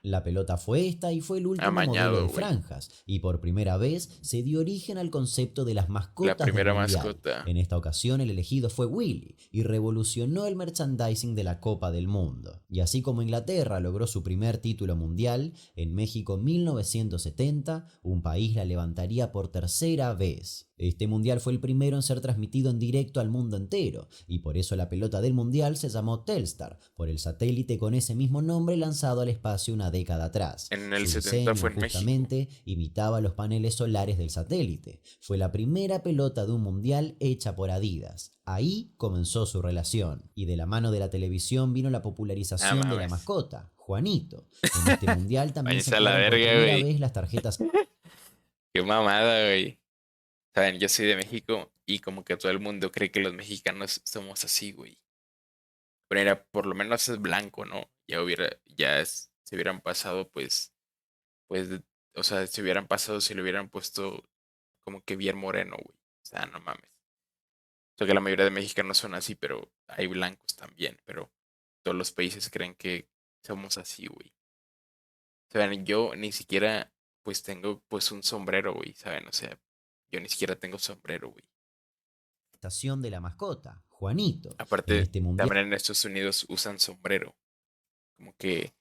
La pelota fue esta y fue el último modelo Amañado, de güey. franjas, y por primera vez se dio origen al concepto de las La mascotas del primera Mundial. mascota. En esta ocasión el elegido fue Willy y revolucionó el merchandising de la Copa del Mundo. Y así como Inglaterra logró su primer título mundial, en México 1970 un país la levantaría por tercera vez. Este mundial fue el primero en ser transmitido en directo al mundo entero, y por eso la pelota del mundial se llamó Telstar, por el satélite con ese mismo nombre lanzado al espacio una década atrás. En el Su 70 diseño fue en México. justamente imitaba los paneles solares del satélite. Fue la primera pelota de un mundial hecha por Adidas. Ahí comenzó su relación, y de la mano de la televisión vino la Nada popularización de la mames. mascota, Juanito. En este mundial también se Váyanse a la emplearon por verga, primera güey. vez las tarjetas Qué mamada, güey. Saben, yo soy de México y como que todo el mundo cree que los mexicanos somos así, güey. Pero era, por lo menos es blanco, ¿no? Se hubieran pasado, pues, o sea, se hubieran pasado si le hubieran puesto como que bien moreno, güey. O sea, no mames. O sea, que la mayoría de mexicanos son así, pero hay blancos también, pero todos los países creen que somos así, güey. Saben, yo ni siquiera, pues, tengo, pues, un sombrero, güey, ¿saben? O sea, yo ni siquiera tengo sombrero, güey. estación de la mascota, Juanito. En Aparte, este mundial también en Estados Unidos usan sombrero. Como que,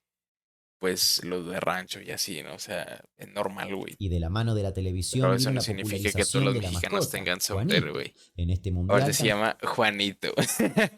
pues, los de rancho y así, ¿no? O sea, es normal, güey. y de la mano de la Pero televisión eso vino no la significa que todos popularización los de la mexicanos mascota, tengan sombrero, Juanito. güey. En este Ahora mundial se llama Juanito. Qué también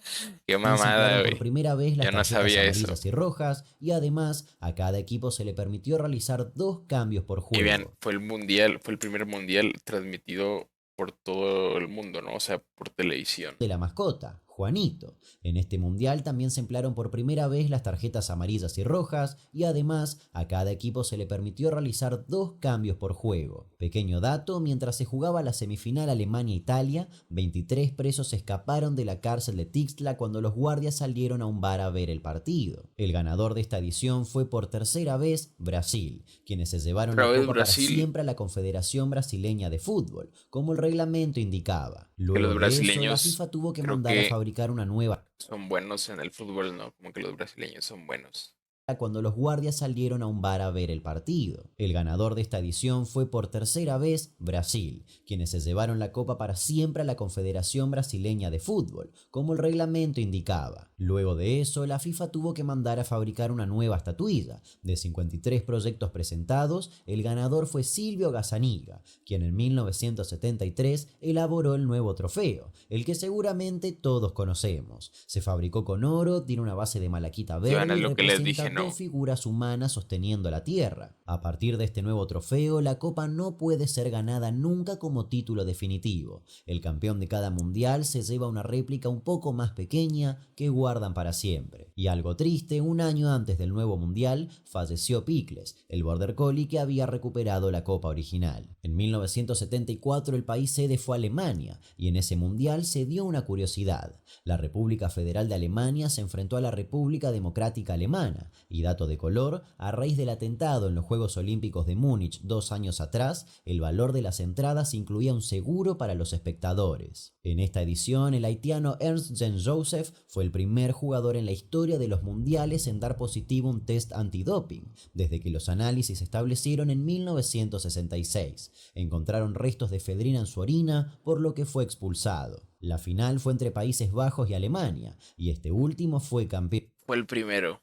se mamada, emplearon por güey. primera vez las Yo no tarjetas sabía eso. amarillas y rojas y además a cada equipo se le permitió realizar 2 cambios por Y vean, juego. fue el mundial, fue el primer mundial transmitido por todo el mundo, ¿no? O sea, por televisión. De la mascota, Juanito. En este mundial también se emplearon por primera vez las tarjetas amarillas y rojas y además a cada equipo se le permitió realizar 2 cambios por juego. Pequeño dato, mientras se jugaba la semifinal Alemania-Italia, 23 presos escaparon de la cárcel de Tixla cuando los guardias salieron a un bar a ver el partido. El ganador de esta edición fue por tercera vez Brasil, quienes se llevaron Otra la vez copa para Brasil, siempre a la Confederación Brasileña de Fútbol, como el reglamento indicaba. que Luego los de eso, la brasileños FIFA tuvo que creo mandar a que fabricar una nueva son buenos en el fútbol, ¿no? Como que los brasileños son buenos. cuando los guardias salieron a un bar a ver el partido. El ganador de esta edición fue por tercera vez Brasil, quienes se llevaron la copa para siempre a la Confederación Brasileña de Fútbol, como el reglamento indicaba. Luego de eso, la FIFA tuvo que mandar a fabricar una nueva estatuilla. De 53 proyectos presentados, el ganador fue Silvio Gazzaniga, quien en 1973 elaboró el nuevo trofeo, el que seguramente todos conocemos. Se fabricó con oro, tiene una base de malaquita Si van a verde y lo que les dije, representa 2 no. figuras humanas sosteniendo la tierra. A partir de este nuevo trofeo, la copa no puede ser ganada nunca como título definitivo. El campeón de cada mundial se lleva una réplica un poco más pequeña que guardan para siempre. Y algo triste, un año antes del nuevo mundial, falleció Picles, el border collie que había recuperado la copa original. En 1974 el país sede fue Alemania, y en ese mundial se dio una curiosidad. La República Federal de Alemania se enfrentó a la República Democrática Alemana, y dato de color, a raíz del atentado en los Juegos Olímpicos de Múnich 2 años atrás, el valor de las entradas incluía un seguro para los espectadores. En esta edición, el haitiano Ernst Jan Joseph fue el primer jugador en la historia de los mundiales en dar positivo un test antidoping, desde que los análisis se establecieron en 1966. Encontraron restos de efedrina en su orina, por lo que fue expulsado. La final fue entre Países Bajos y Alemania, y este último fue campeón. Fue el primero.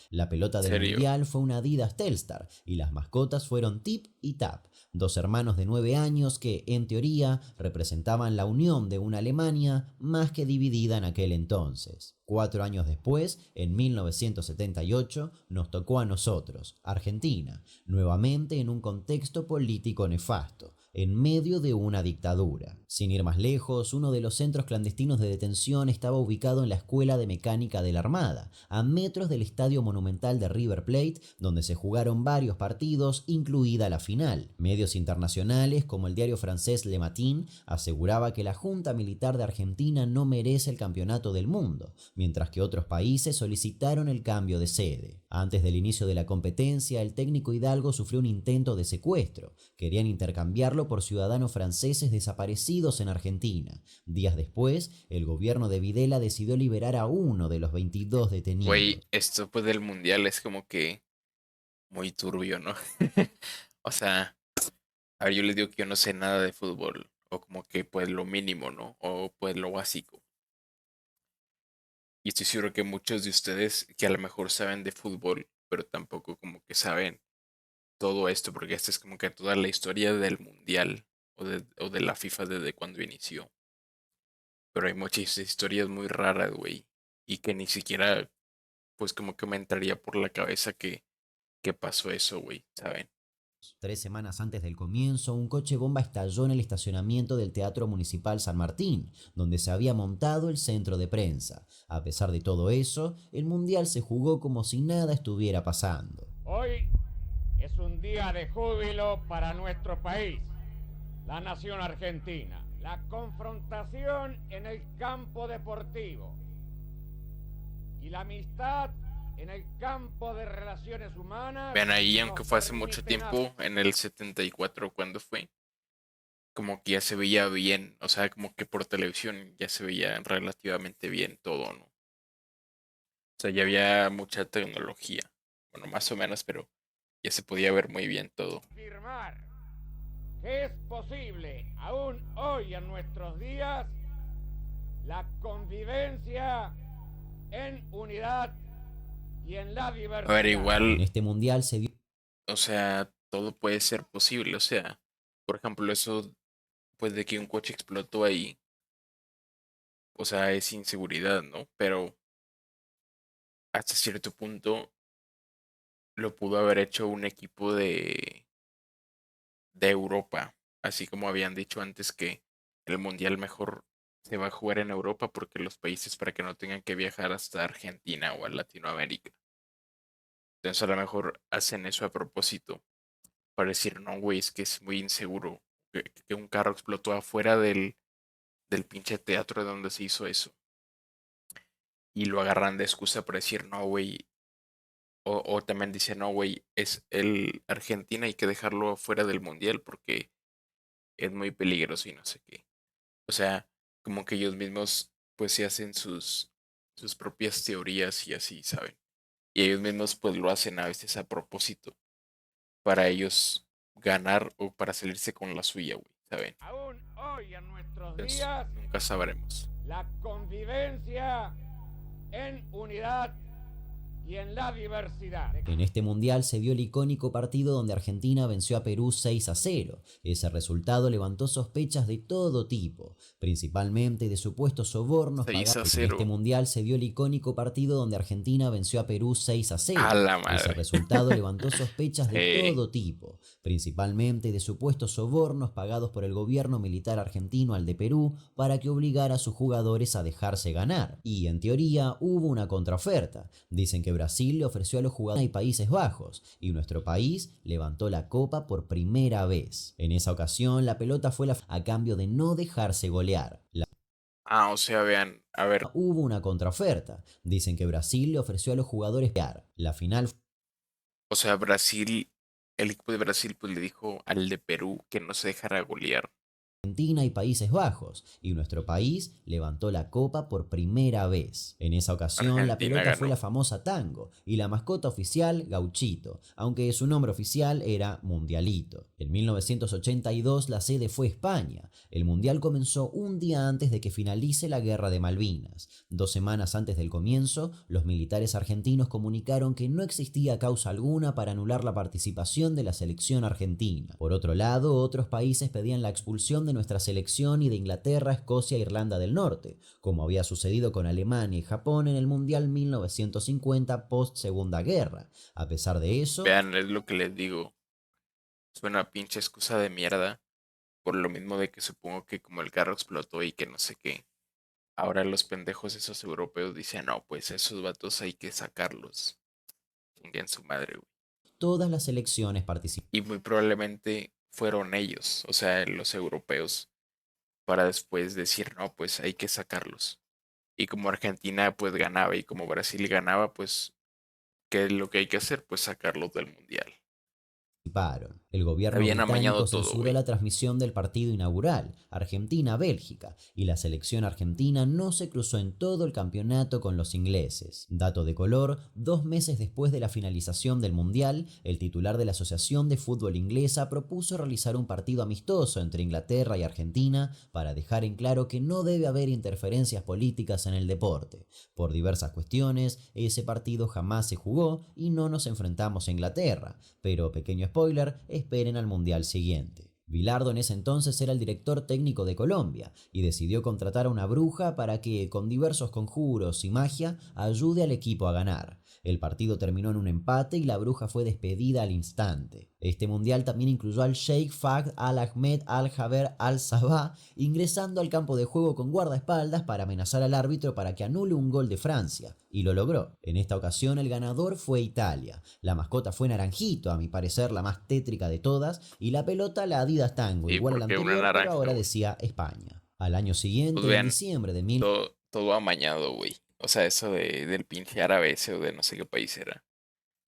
La pelota del ¿Serio? mundial fue una Adidas Telstar y las mascotas fueron Tip y Tap, 2 hermanos de 9 años que, en teoría, representaban la unión de una Alemania más que dividida en aquel entonces. 4 años después, en 1978, nos tocó a nosotros, Argentina, nuevamente en un contexto político nefasto, en medio de una dictadura. Sin ir más lejos, uno de los centros clandestinos de detención estaba ubicado en la Escuela de Mecánica de la Armada, a metros del Estadio Monumental de River Plate, donde se jugaron varios partidos, incluida la final. Medios internacionales, como el diario francés Le Matin, aseguraba que la Junta Militar de Argentina no merece el campeonato del mundo, mientras que otros países solicitaron el cambio de sede. Antes del inicio de la competencia, el técnico Hidalgo sufrió un intento de secuestro. Querían intercambiarlo por ciudadanos franceses desaparecidos en Argentina. Días después, el gobierno de Videla decidió liberar a uno de los 22 detenidos. Güey, esto pues del mundial es como que muy turbio, ¿no? O sea, a ver, yo les digo que yo no sé nada de fútbol, o como que pues lo mínimo, ¿no? O pues lo básico. Y estoy seguro que muchos de ustedes que a lo mejor saben de fútbol, pero tampoco como que saben todo esto, porque esta es como que toda la historia del mundial o de la FIFA desde cuando inició. Pero hay muchas historias muy raras, güey, y que ni siquiera pues como que me entraría por la cabeza que pasó eso, güey, ¿saben? 3 semanas antes del comienzo, un coche bomba estalló en el estacionamiento del Teatro Municipal San Martín, donde se había montado el centro de prensa. A pesar de todo eso, el Mundial se jugó como si nada estuviera pasando. Hoy es un día de júbilo para nuestro país, la nación argentina. La confrontación en el campo deportivo y la amistad en el campo de relaciones humanas. Vean ahí, nos aunque fue hace mucho permiten tiempo, en el 74 cuando fue, como que ya se veía bien, o sea, como que por televisión ya se veía relativamente bien todo, ¿no? O sea, ya había mucha tecnología, bueno, más o menos, pero ya se podía ver muy bien todo. afirmar que es posible, aún hoy en nuestros días, la convivencia en unidad y en la A ver, diversidad. En igual, este mundial se dio o sea, todo puede ser posible. O sea, por ejemplo, eso, pues de que un coche explotó ahí, o sea, es inseguridad, ¿no? Pero hasta cierto punto lo pudo haber hecho un equipo de Europa, así como habían dicho antes que el mundial mejor se va a jugar en Europa porque los países para que no tengan que viajar hasta Argentina o a Latinoamérica. Entonces a lo mejor hacen eso a propósito para decir, no, güey, es que es muy inseguro que un carro explotó afuera del pinche teatro donde se hizo eso. Y lo agarran de excusa para decir, no, güey. O también dicen, no, güey, es el Argentina, hay que dejarlo afuera del mundial porque es muy peligroso y no sé qué. O sea, como que ellos mismos pues se hacen sus propias teorías y así, ¿saben? Y ellos mismos pues lo hacen a veces a propósito para ellos ganar o para salirse con la suya, güey, ¿saben? Aún hoy en nuestros Entonces, días, nunca sabremos. la convivencia en unidad y en la diversidad. En este mundial se dio el icónico partido donde Argentina venció a Perú 6-0. Ese resultado levantó sospechas de todo tipo, principalmente de supuestos sobornos 6 a pagados. En este 0. mundial se dio el icónico partido donde Argentina venció a Perú 6-0. A la Ese madre. resultado levantó sospechas de Sí. todo tipo, principalmente de supuestos sobornos pagados por el gobierno militar argentino al de Perú para que obligara a sus jugadores a dejarse ganar. Y en teoría hubo una contraoferta. Dicen que Brasil le ofreció a los jugadores y Países Bajos, y nuestro país levantó la copa por primera vez. En esa ocasión la pelota fue a cambio de no dejarse golear. Ah, o sea, vean, a ver, Hubo una contraoferta. Dicen que Brasil le ofreció a los jugadores la final. o sea, Brasil, el equipo de Brasil pues le dijo al de Perú que no se dejara golear. Argentina y Países Bajos, y nuestro país levantó la copa por primera vez. En esa ocasión la Argentina pelota fue ganó. la famosa Tango y la mascota oficial Gauchito, aunque su nombre oficial era Mundialito. En 1982 la sede fue España. El Mundial comenzó un día antes de que finalice la Guerra de Malvinas. 2 semanas antes del comienzo, los militares argentinos comunicaron que no existía causa alguna para anular la participación de la selección argentina. Por otro lado, otros países pedían la expulsión de nuestra selección y de Inglaterra, Escocia e Irlanda del Norte, como había sucedido con Alemania y Japón en el Mundial 1950 post Segunda Guerra. A pesar de eso, Vean, es lo que les digo. Es una pinche excusa de mierda. Por lo mismo de que supongo que como el carro explotó y que no sé qué. Ahora los pendejos esos europeos dicen, no, pues esos vatos hay que sacarlos. Chinguen su madre, güey. todas las selecciones participaron. Y muy probablemente fueron ellos, o sea, los europeos, para después decir, no, pues hay que sacarlos. Y como Argentina pues ganaba y como Brasil ganaba, pues, ¿qué es lo que hay que hacer? Pues sacarlos del mundial. El gobierno Habían amañado británico todo, censuró güey. la transmisión del partido inaugural, Argentina-Bélgica, y la selección argentina no se cruzó en todo el campeonato con los ingleses. Dato de color, 2 meses después de la finalización del Mundial, el titular de la Asociación de Fútbol Inglesa propuso realizar un partido amistoso entre Inglaterra y Argentina para dejar en claro que no debe haber interferencias políticas en el deporte. Por diversas cuestiones, ese partido jamás se jugó y no nos enfrentamos a Inglaterra, pero pequeño spoiler, esperen al Mundial siguiente. Bilardo en ese entonces era el director técnico de Colombia y decidió contratar a una bruja para que, con diversos conjuros y magia, ayude al equipo a ganar. El partido terminó en un empate y la bruja fue despedida al instante. Este mundial también incluyó al Sheikh Fahd Al-Ahmed Al-Jaber Al-Sabah ingresando al campo de juego con guardaespaldas para amenazar al árbitro para que anule un gol de Francia, y lo logró. En esta ocasión el ganador fue Italia. La mascota fue Naranjito, a mi parecer la más tétrica de todas, y la pelota la Adidas Tango, ¿Y igual a por la qué una anterior, pero naranja, ahora güey? decía España. Al año Pues siguiente, en vean, diciembre de todo amañado, güey. O sea, eso del pinche árabe ese o de no sé qué país era.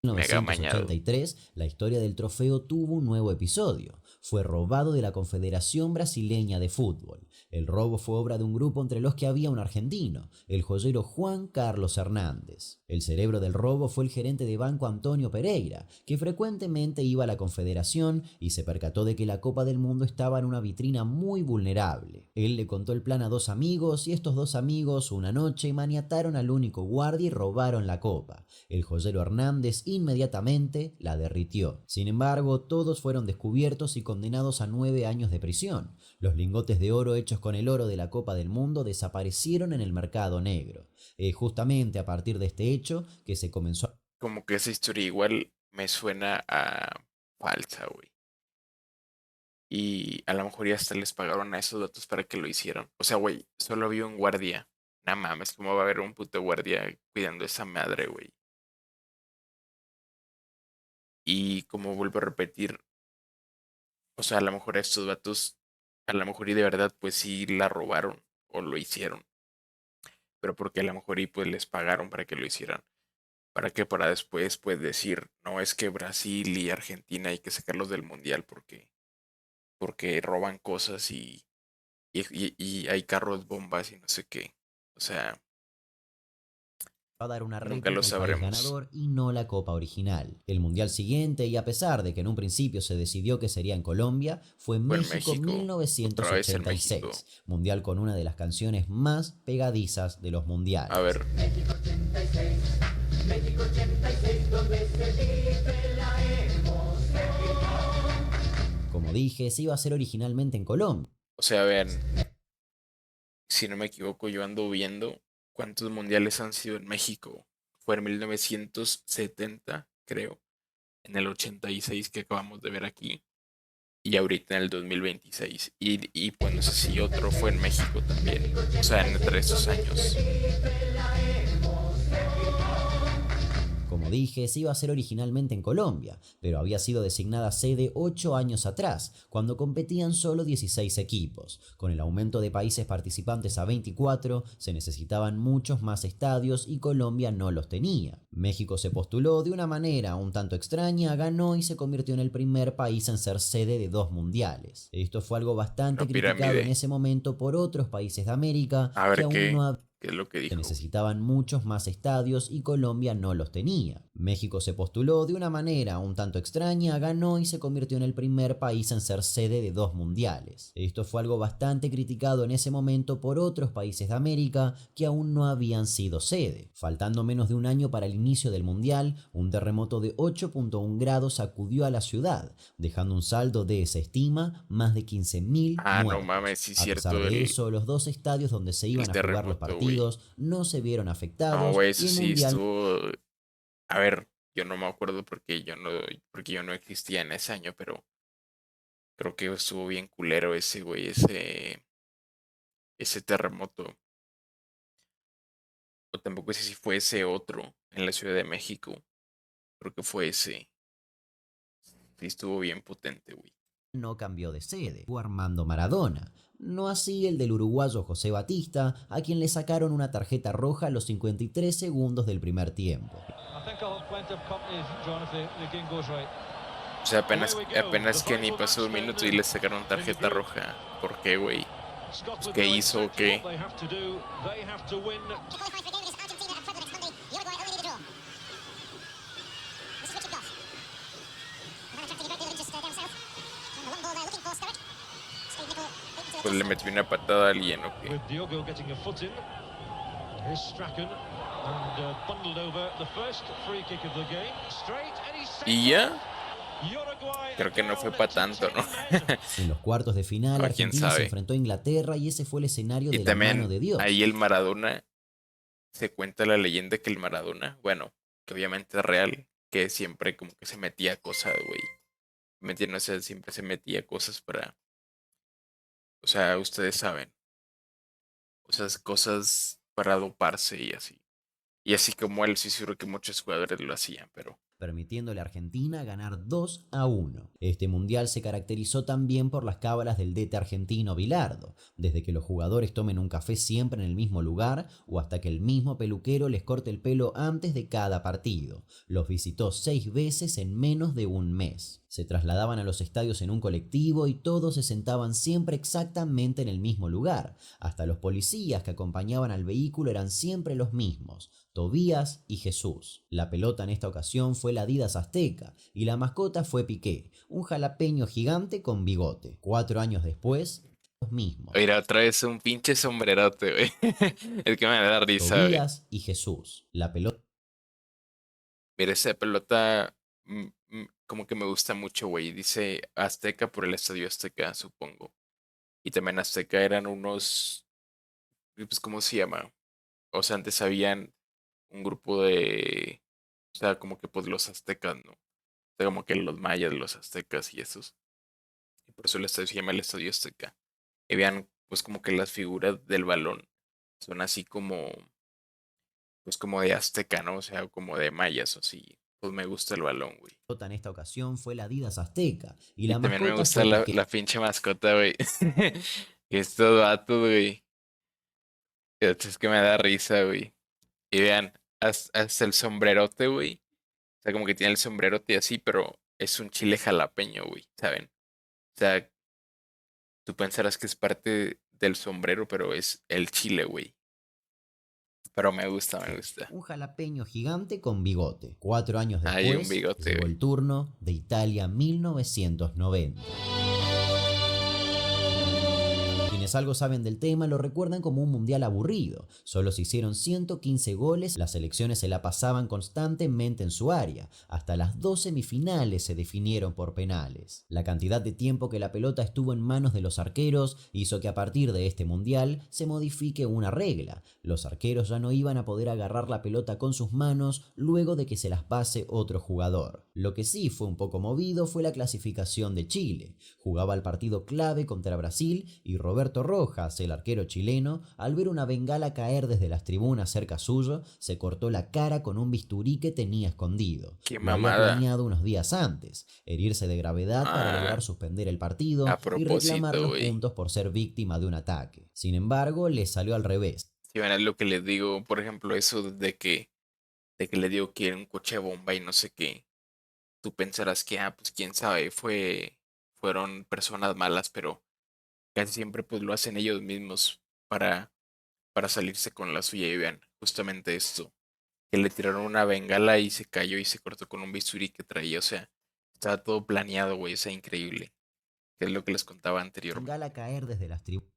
Mega amañado. 1983, la historia del trofeo tuvo un nuevo episodio. fue robado de la Confederación Brasileña de Fútbol. El robo fue obra de un grupo entre los que había un argentino, el joyero Juan Carlos Hernández. El cerebro del robo fue el gerente de banco Antonio Pereira, que frecuentemente iba a la Confederación y se percató de que la Copa del Mundo estaba en una vitrina muy vulnerable. Él le contó el plan a dos amigos y estos dos amigos una noche maniataron al único guardia y robaron la copa. El joyero Hernández inmediatamente la derritió. Sin embargo, todos fueron descubiertos y condenados a 9 años de prisión. Los lingotes de oro hechos con el oro de la Copa del Mundo desaparecieron en el mercado negro. Justamente a partir de este hecho que se comenzó a... Como que esa historia igual me suena a falsa, güey. Y a lo mejor ya hasta les pagaron a esos datos para que lo hicieran. O sea, güey, solo había un guardia. No mames, ¿cómo va a haber un puto guardia cuidando esa madre, güey? Y como vuelvo a repetir, o sea, a lo mejor estos datos, a lo mejor y de verdad, pues sí la robaron o lo hicieron. Pero porque a lo mejor y pues les pagaron para que lo hicieran. Para que para después, pues decir, no, es que Brasil y Argentina hay que sacarlos del mundial porque roban cosas y hay carros bombas y no sé qué. O sea, dar una nunca lo réplica al país sabremos. ganador y no la copa original. El mundial siguiente, y a pesar de que en un principio se decidió que sería en Colombia, fue Fue en México México, otra vez en México. 1986, mundial con una de las canciones más pegadizas de los A mundiales. ver, Como dije, se iba a hacer originalmente en Colombia. o sea, vean, si no me equivoco, yo ando viendo cuántos mundiales han sido en México. Fue en 1970, creo, en el 86 que acabamos de ver aquí, y ahorita en el 2026. Y pues no sé si otro fue en México también, o sea, entre esos años. Como dije, se iba a hacer originalmente en Colombia, pero había sido designada sede 8 años atrás, cuando competían solo 16 equipos. Con el aumento de países participantes a 24, se necesitaban muchos más estadios y Colombia no los tenía. México se postuló de una manera un tanto extraña, ganó y se convirtió en el primer país en ser sede de 2 mundiales. Esto fue algo bastante La criticado en pirámide. ese momento por otros países de América A que ver aún no qué es lo que se dijo. necesitaban muchos más estadios y Colombia no los tenía. México se postuló de una manera un tanto extraña, ganó y se convirtió en el primer país en ser sede de 2 mundiales. Esto fue algo bastante criticado en ese momento por otros países de América que aún no habían sido sede. Faltando menos de un año para el inicio del mundial, un terremoto de 8.1 grados sacudió a la ciudad, dejando un saldo de, se estima, más de 15.000 Ah, no muertos. mames, sí es A cierto, pesar de eso, los dos estadios donde se iban a jugar los terremoto, güey. partidos no se vieron No, afectados güey, y eso el sí mundial estuvo. A ver, yo no me acuerdo porque yo no existía en ese año, pero creo que estuvo bien culero ese, güey, ese terremoto. O tampoco sé si fue ese otro en la Ciudad de México. Creo que fue ese. Sí, estuvo bien potente, güey. no cambió de sede, fue Armando Maradona. No así el del uruguayo José Batista, a quien le sacaron una tarjeta roja a los 53 segundos del primer tiempo. O sea, apenas que ni pasó un minuto y le sacaron tarjeta roja. ¿Por qué, güey? Pues, ¿qué hizo o qué? Pues le metió una patada a alguien o qué. Y ya, creo que no fue para tanto, ¿no? En los cuartos de final, O quién Argentina se sabe. enfrentó a Inglaterra y ese fue el escenario Y de la mano también de Dios. ahí el Maradona, se cuenta la leyenda que el Maradona, bueno, que obviamente es real, que siempre como que se metía cosas, güey. ¿Me entiendes? O sea, siempre se metía cosas para, o sea, ustedes saben, o sea, cosas para doparse y así. Y así como él, sí seguro que muchos jugadores lo hacían, pero permitiéndole a Argentina ganar 2-1. Este mundial se caracterizó también por las cábalas del DT argentino Bilardo, desde que los jugadores tomen un café siempre en el mismo lugar o hasta que el mismo peluquero les corte el pelo antes de cada partido. Los visitó 6 veces en menos de un mes. Se trasladaban a los estadios en un colectivo y todos se sentaban siempre exactamente en el mismo lugar. Hasta los policías que acompañaban al vehículo eran siempre los mismos, Tobías y Jesús. La pelota en esta ocasión fue la Adidas Azteca y la mascota fue Piqué, un jalapeño gigante con bigote. 4 años después, los mismos, Mira, otra vez un pinche sombrerote, güey. Es que me da risa, güey. Tobías y Jesús. La pelota Mira, esa pelota como que me gusta mucho, güey. Dice Azteca por el Estadio Azteca, supongo. Y también Azteca eran unos, pues, ¿cómo se llama? O sea, antes habían un grupo de, o sea, como que pues los aztecas, ¿no? O sea, como que los mayas, los aztecas y esos. Y por eso el estadio se llama el Estadio Azteca. Y vean, pues como que las figuras del balón son así como, pues como de azteca, ¿no? O sea, como de mayas o así. Pues me gusta el balón, güey. en esta ocasión fue la Adidas Azteca y Y la también me mascota gusta fue Piqué. la pinche mascota, güey. Estos vatos, güey. Es que me da risa, güey. Y vean, hasta el sombrerote, güey. O sea, como que tiene el sombrerote así, pero es un chile jalapeño, güey, ¿saben? O sea, tú pensarás que es parte del sombrero, pero es el chile, güey. Pero me gusta, me gusta. Un jalapeño gigante con bigote. 4 años Hay un después bigote, llegó güey. el turno de Italia 1990. Quienes algo saben del tema lo recuerdan como un mundial aburrido. Solo se hicieron 115 goles, las selecciones se la pasaban constantemente en su área. Hasta las 2 semifinales se definieron por penales. La cantidad de tiempo que la pelota estuvo en manos de los arqueros hizo que a partir de este mundial se modifique una regla. Los arqueros ya no iban a poder agarrar la pelota con sus manos luego de que se las pase otro jugador. Lo que sí fue un poco movido fue la clasificación de Chile. Jugaba el partido clave contra Brasil y Roberto Rojas, el arquero chileno, al ver una bengala caer desde las tribunas cerca suyo, se cortó la cara con un bisturí que tenía escondido. Qué Lo había mamada. planeado unos días antes, herirse de gravedad para Ah, lograr suspender el partido a y reclamar propósito, los güey. puntos por ser víctima de un ataque. Sin embargo, le salió al revés. Si ven, es lo que les digo, por ejemplo, eso de que le digo que era un coche bomba y no sé qué. Tú pensarás que, pues quién sabe, fueron personas malas, pero casi siempre pues lo hacen ellos mismos para, para salirse con la suya y vean, justamente esto, que le tiraron una bengala y se cayó y se cortó con un bisturí que traía, o sea, estaba todo planeado, güey, o sea, increíble, que es lo que les contaba anteriormente. Bengala caer desde las tribunas.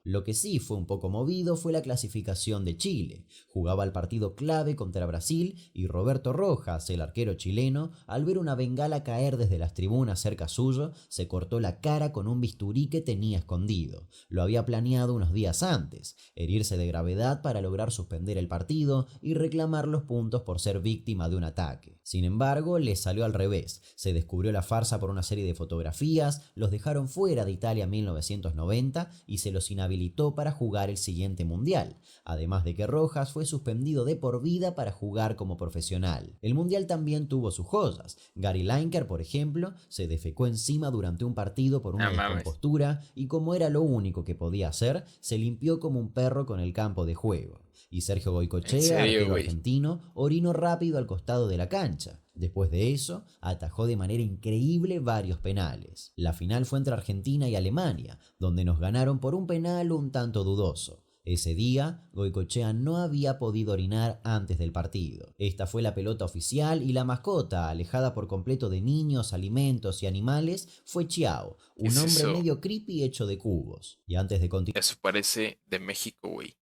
Lo que sí fue un poco movido fue la clasificación de Chile. Jugaba el partido clave contra Brasil y Roberto Rojas, el arquero chileno, al ver una bengala caer desde las tribunas cerca suyo, se cortó la cara con un bisturí que tenía escondido. Lo había planeado unos días antes, herirse de gravedad para lograr suspender el partido y reclamar los puntos por ser víctima de un ataque. Sin embargo, le salió al revés. Se descubrió la farsa por una serie de fotografías, los dejaron fuera de Italia 1990 y se los inhabilitó para jugar el siguiente mundial, además de que Rojas fue suspendido de por vida para jugar como profesional. El mundial también tuvo sus joyas. Gary Lineker, por ejemplo, se defecó encima durante un partido por una No mames, descompostura y como era lo único que podía hacer, se limpió como un perro con el campo de juego. Y Sergio en Goycochea, serio, arquero güey. argentino, orinó rápido al costado de la cancha. Después de eso, atajó de manera increíble varios penales. La final fue entre Argentina y Alemania, donde nos ganaron por un penal un tanto dudoso. Ese día, Goycochea no había podido orinar antes del partido. Esta fue la pelota oficial y la mascota, alejada por completo de niños, alimentos y animales, fue Chiao, ¿Qué un es hombre eso? medio creepy hecho de cubos. Y antes de continuar Eso parece de México, güey,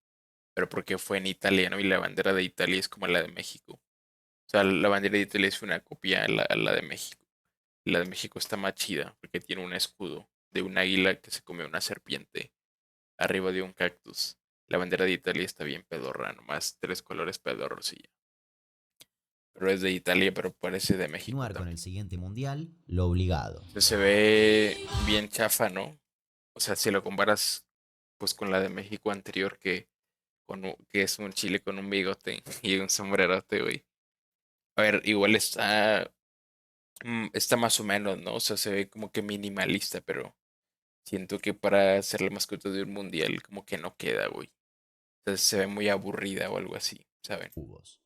pero porque fue en Italia, ¿no? Y la bandera de Italia es como la de México. O sea, la bandera de Italia es una copia a la de México. La de México está más chida porque tiene un escudo de un águila que se come una serpiente arriba de un cactus. La bandera de Italia está bien pedorra, nomás 3 colores pedorros y ya. Pero es de Italia, pero parece de México con el también. siguiente mundial, lo obligado. Entonces se ve bien chafa, ¿no? O sea, si lo comparas pues con la de México anterior que es un chile con un bigote y un sombrerote, güey. A ver, igual está más o menos, ¿no? O sea, se ve como que minimalista, pero siento que para ser la mascota de un mundial como que no queda, güey. Entonces se ve muy aburrida o algo así, ¿saben?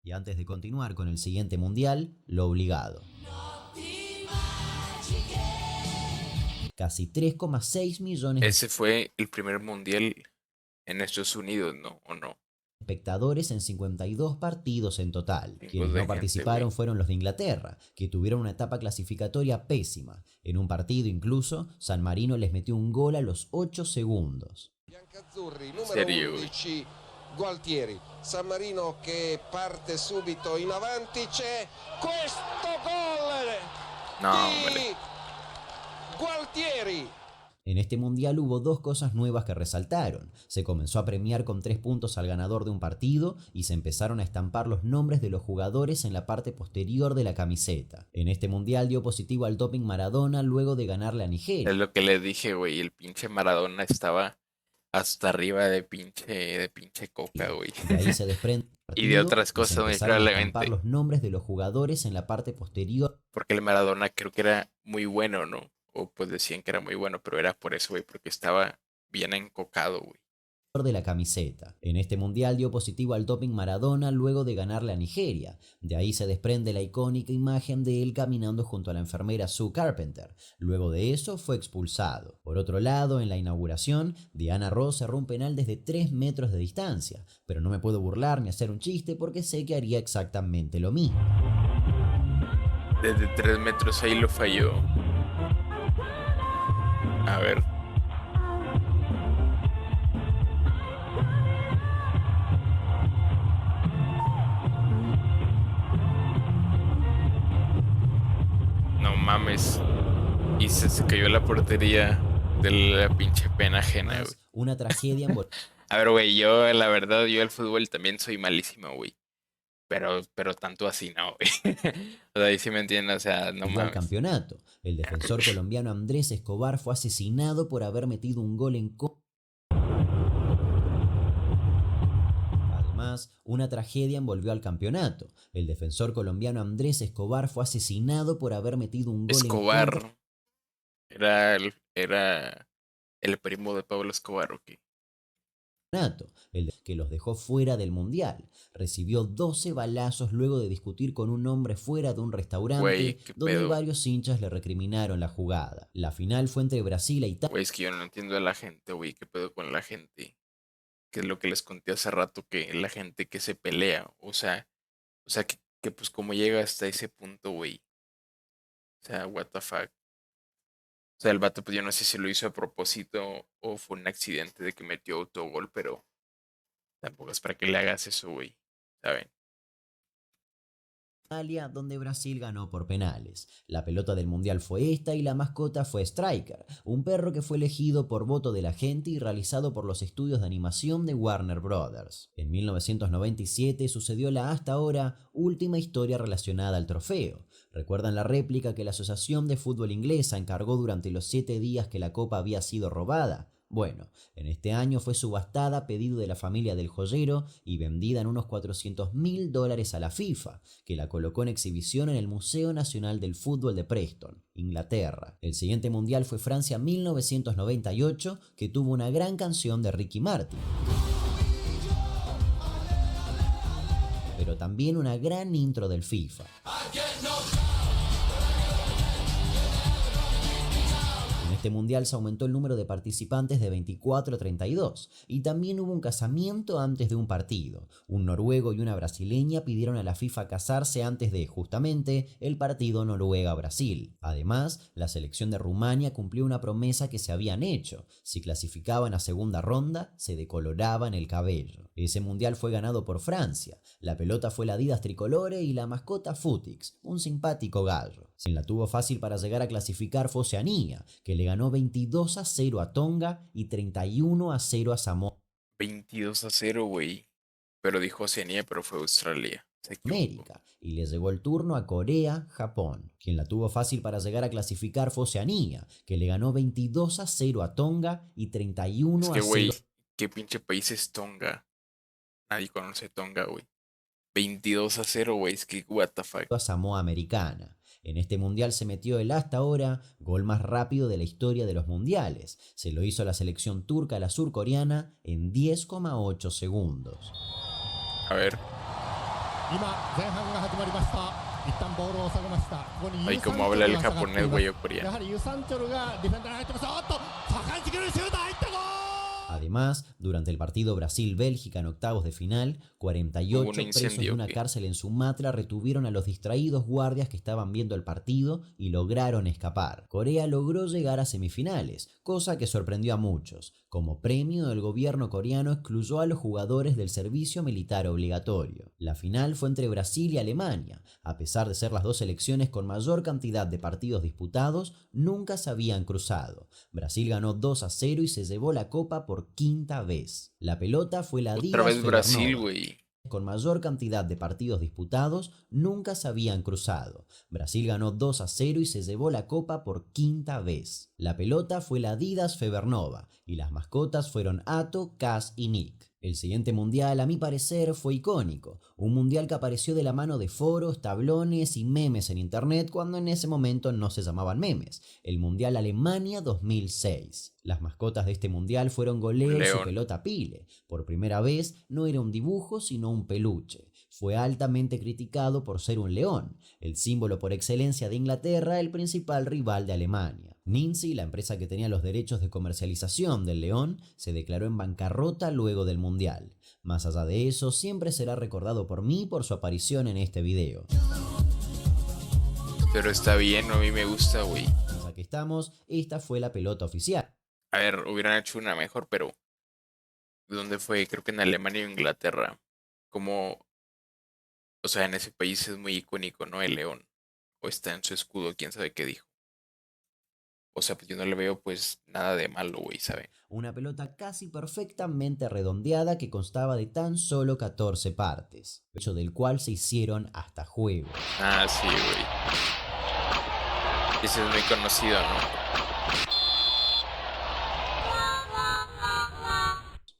Y antes de continuar con el siguiente mundial, lo obligado. casi 3,6 millones de Ese fue el primer mundial en Estados Unidos, ¿no? ¿O no? espectadores en 52 partidos en total. Chingos Quienes de no gente, participaron güey. fueron los de Inglaterra, que tuvieron una etapa clasificatoria pésima. En un partido incluso, San Marino les metió un gol a los 8 segundos. Biancazzurri, En numero serio, güey. 11, Gualtieri. San Marino che parte subito in avanti, c'è questo gol No, di hombre. Gualtieri. En este mundial hubo dos cosas nuevas que resaltaron. Se comenzó a premiar con 3 puntos al ganador de un partido y se empezaron a estampar los nombres de los jugadores en la parte posterior de la camiseta. En este mundial dio positivo al doping Maradona luego de ganarle a Nigeria. Es lo que les dije, güey. El pinche Maradona estaba hasta arriba de pinche coca, güey. De ahí se desprende el Y de partido otras y se cosas, muy empezaron a estampar probablemente. los nombres de los jugadores en la parte posterior Porque el Maradona creo que era muy bueno, ¿no? O pues decían que era muy bueno, pero era por eso, güey, porque estaba bien encocado, güey. de la camiseta. En este mundial dio positivo al doping Maradona luego de ganarle a Nigeria. De ahí se desprende la icónica imagen de él caminando junto a la enfermera Sue Carpenter. Luego de eso fue expulsado. Por otro lado, en la inauguración, Diana Ross cerró un penal desde 3 metros de distancia, pero no me puedo burlar ni hacer un chiste porque sé que haría exactamente lo mismo. Desde 3 metros ahí lo falló. A ver. No mames. Y se cayó la portería de la pinche pena ajena, güey. Más, una tragedia en A ver, güey, yo la verdad, yo el fútbol también soy malísimo, güey. Pero tanto así no, güey. O sea, ahí sí me entiendes, o sea, no al mames. campeonato. El defensor colombiano Andrés Escobar fue asesinado por haber metido un gol en contra. Además, una tragedia envolvió al campeonato. El defensor colombiano Andrés Escobar fue asesinado por haber metido un gol en contra. Escobar era el primo de Pablo Escobar, ¿o qué? El que los dejó fuera del mundial. Recibió 12 balazos luego de discutir con un hombre fuera de un restaurante Güey, qué donde pedo. varios hinchas le recriminaron la jugada. La final fue entre Brasil e Italia. Güey, es que yo no entiendo a la gente, güey, qué pedo con la gente. Que es lo que les conté hace rato, que la gente que se pelea, o sea que pues como llega hasta ese punto, güey. O sea, what the fuck. O sea, el vato, pues yo no sé si lo hizo a propósito o fue un accidente de que metió autogol, pero tampoco es para que le hagas eso, güey. ¿Saben? Donde Brasil ganó por penales. La pelota del mundial fue esta y la mascota fue Striker, un perro que fue elegido por voto de la gente y realizado por los estudios de animación de Warner Brothers. En 1997 sucedió la hasta ahora última historia relacionada al trofeo. ¿Recuerdan la réplica que la Asociación de Fútbol Inglesa encargó durante los 7 días que la copa había sido robada? Bueno, en este año fue subastada a pedido de la familia del joyero y vendida en unos $400.000 a la FIFA, que la colocó en exhibición en el Museo Nacional del Fútbol de Preston, Inglaterra. El siguiente mundial fue Francia 1998, que tuvo una gran canción de Ricky Martin, pero también una gran intro del FIFA. En este mundial se aumentó el número de participantes de 24 a 32 y también hubo un casamiento antes de un partido. Un noruego y una brasileña pidieron a la FIFA casarse antes de, justamente, el partido Noruega-Brasil. Además, la selección de Rumania cumplió una promesa que se habían hecho. Si clasificaban a segunda ronda, se decoloraban el cabello. Ese mundial fue ganado por Francia. La pelota fue la Adidas tricolore y la mascota Futix, un simpático gallo. Quien la tuvo fácil para llegar a clasificar fue Oceanía, que le ganó 22-0 a Tonga y 31-0 a Samoa 22-0, güey. Pero dijo Oceanía, pero fue Australia. Se equivocó. América, y le llegó el turno a Corea, Japón. Quien la tuvo fácil para llegar a clasificar fue Oceanía, que le ganó 22-0 a Tonga y Es que, 31-0 güey, ¿qué pinche país es Tonga? Nadie conoce Tonga, güey. 22-0, güey. Es que, what the fuck. a Samoa Americana. En este mundial se metió el hasta ahora gol más rápido de la historia de los mundiales. Se lo hizo la selección turca a la surcoreana en 10,8 segundos. A ver. 今前半が始まりました Ay, cómo habla el japonés, güey, o coreano. Además, durante el partido Brasil-Bélgica en octavos de final, 48 presos de incendio, una ¿qué? cárcel en Sumatra retuvieron a los distraídos guardias que estaban viendo el partido y lograron escapar. Corea logró llegar a semifinales, cosa que sorprendió a muchos. Como premio, el gobierno coreano excluyó a los jugadores del servicio militar obligatorio. La final fue entre Brasil y Alemania. A pesar de ser las dos selecciones con mayor cantidad de partidos disputados, nunca se habían cruzado. Brasil ganó 2-0 y se llevó la copa por quinta vez. La pelota fue la Otra vez Brasil, güey. Con mayor cantidad de partidos disputados, nunca se habían cruzado. Brasil ganó 2-0 y se llevó la copa por quinta vez. La pelota fue la Adidas Febernova y las mascotas fueron Ato, Kaz y Nick. El siguiente mundial, a mi parecer, fue icónico. Un mundial que apareció de la mano de foros, tablones y memes en internet cuando en ese momento no se llamaban memes. El Mundial Alemania 2006. Las mascotas de este mundial fueron Goleo y su pelota Pile. Por primera vez no era un dibujo sino un peluche. Fue altamente criticado por ser un león, el símbolo por excelencia de Inglaterra, el principal rival de Alemania. Ninzi, la empresa que tenía los derechos de comercialización del león, se declaró en bancarrota luego del mundial. Más allá de eso, siempre será recordado por mí por su aparición en este video. Pero está bien, a mí me gusta, güey. Pues aquí estamos, esta fue la pelota oficial. A ver, hubieran hecho una mejor, pero ¿dónde fue? Creo que en Alemania o Inglaterra. Como, o sea, en ese país es muy icónico, ¿no? El león. O está en su escudo, quién sabe qué dijo. O sea, pues yo no le veo pues nada de malo, güey, ¿sabe? Una pelota casi perfectamente redondeada que constaba de tan solo 14 partes, hecho del cual se hicieron hasta juegos. Ah, sí, güey. Ese es muy conocido, ¿no?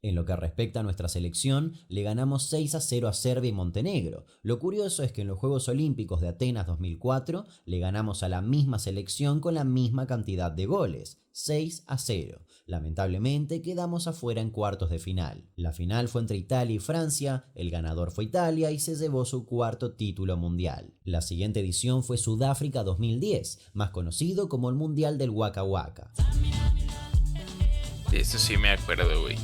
En lo que respecta a nuestra selección, le ganamos 6-0 a Serbia y Montenegro. Lo curioso es que en los Juegos Olímpicos de Atenas 2004 le ganamos a la misma selección con la misma cantidad de goles, 6-0. Lamentablemente quedamos afuera en cuartos de final. La final fue entre Italia y Francia, el ganador fue Italia y se llevó su cuarto título mundial. La siguiente edición fue Sudáfrica 2010, más conocido como el Mundial del Waka Waka. De eso sí me acuerdo, güey.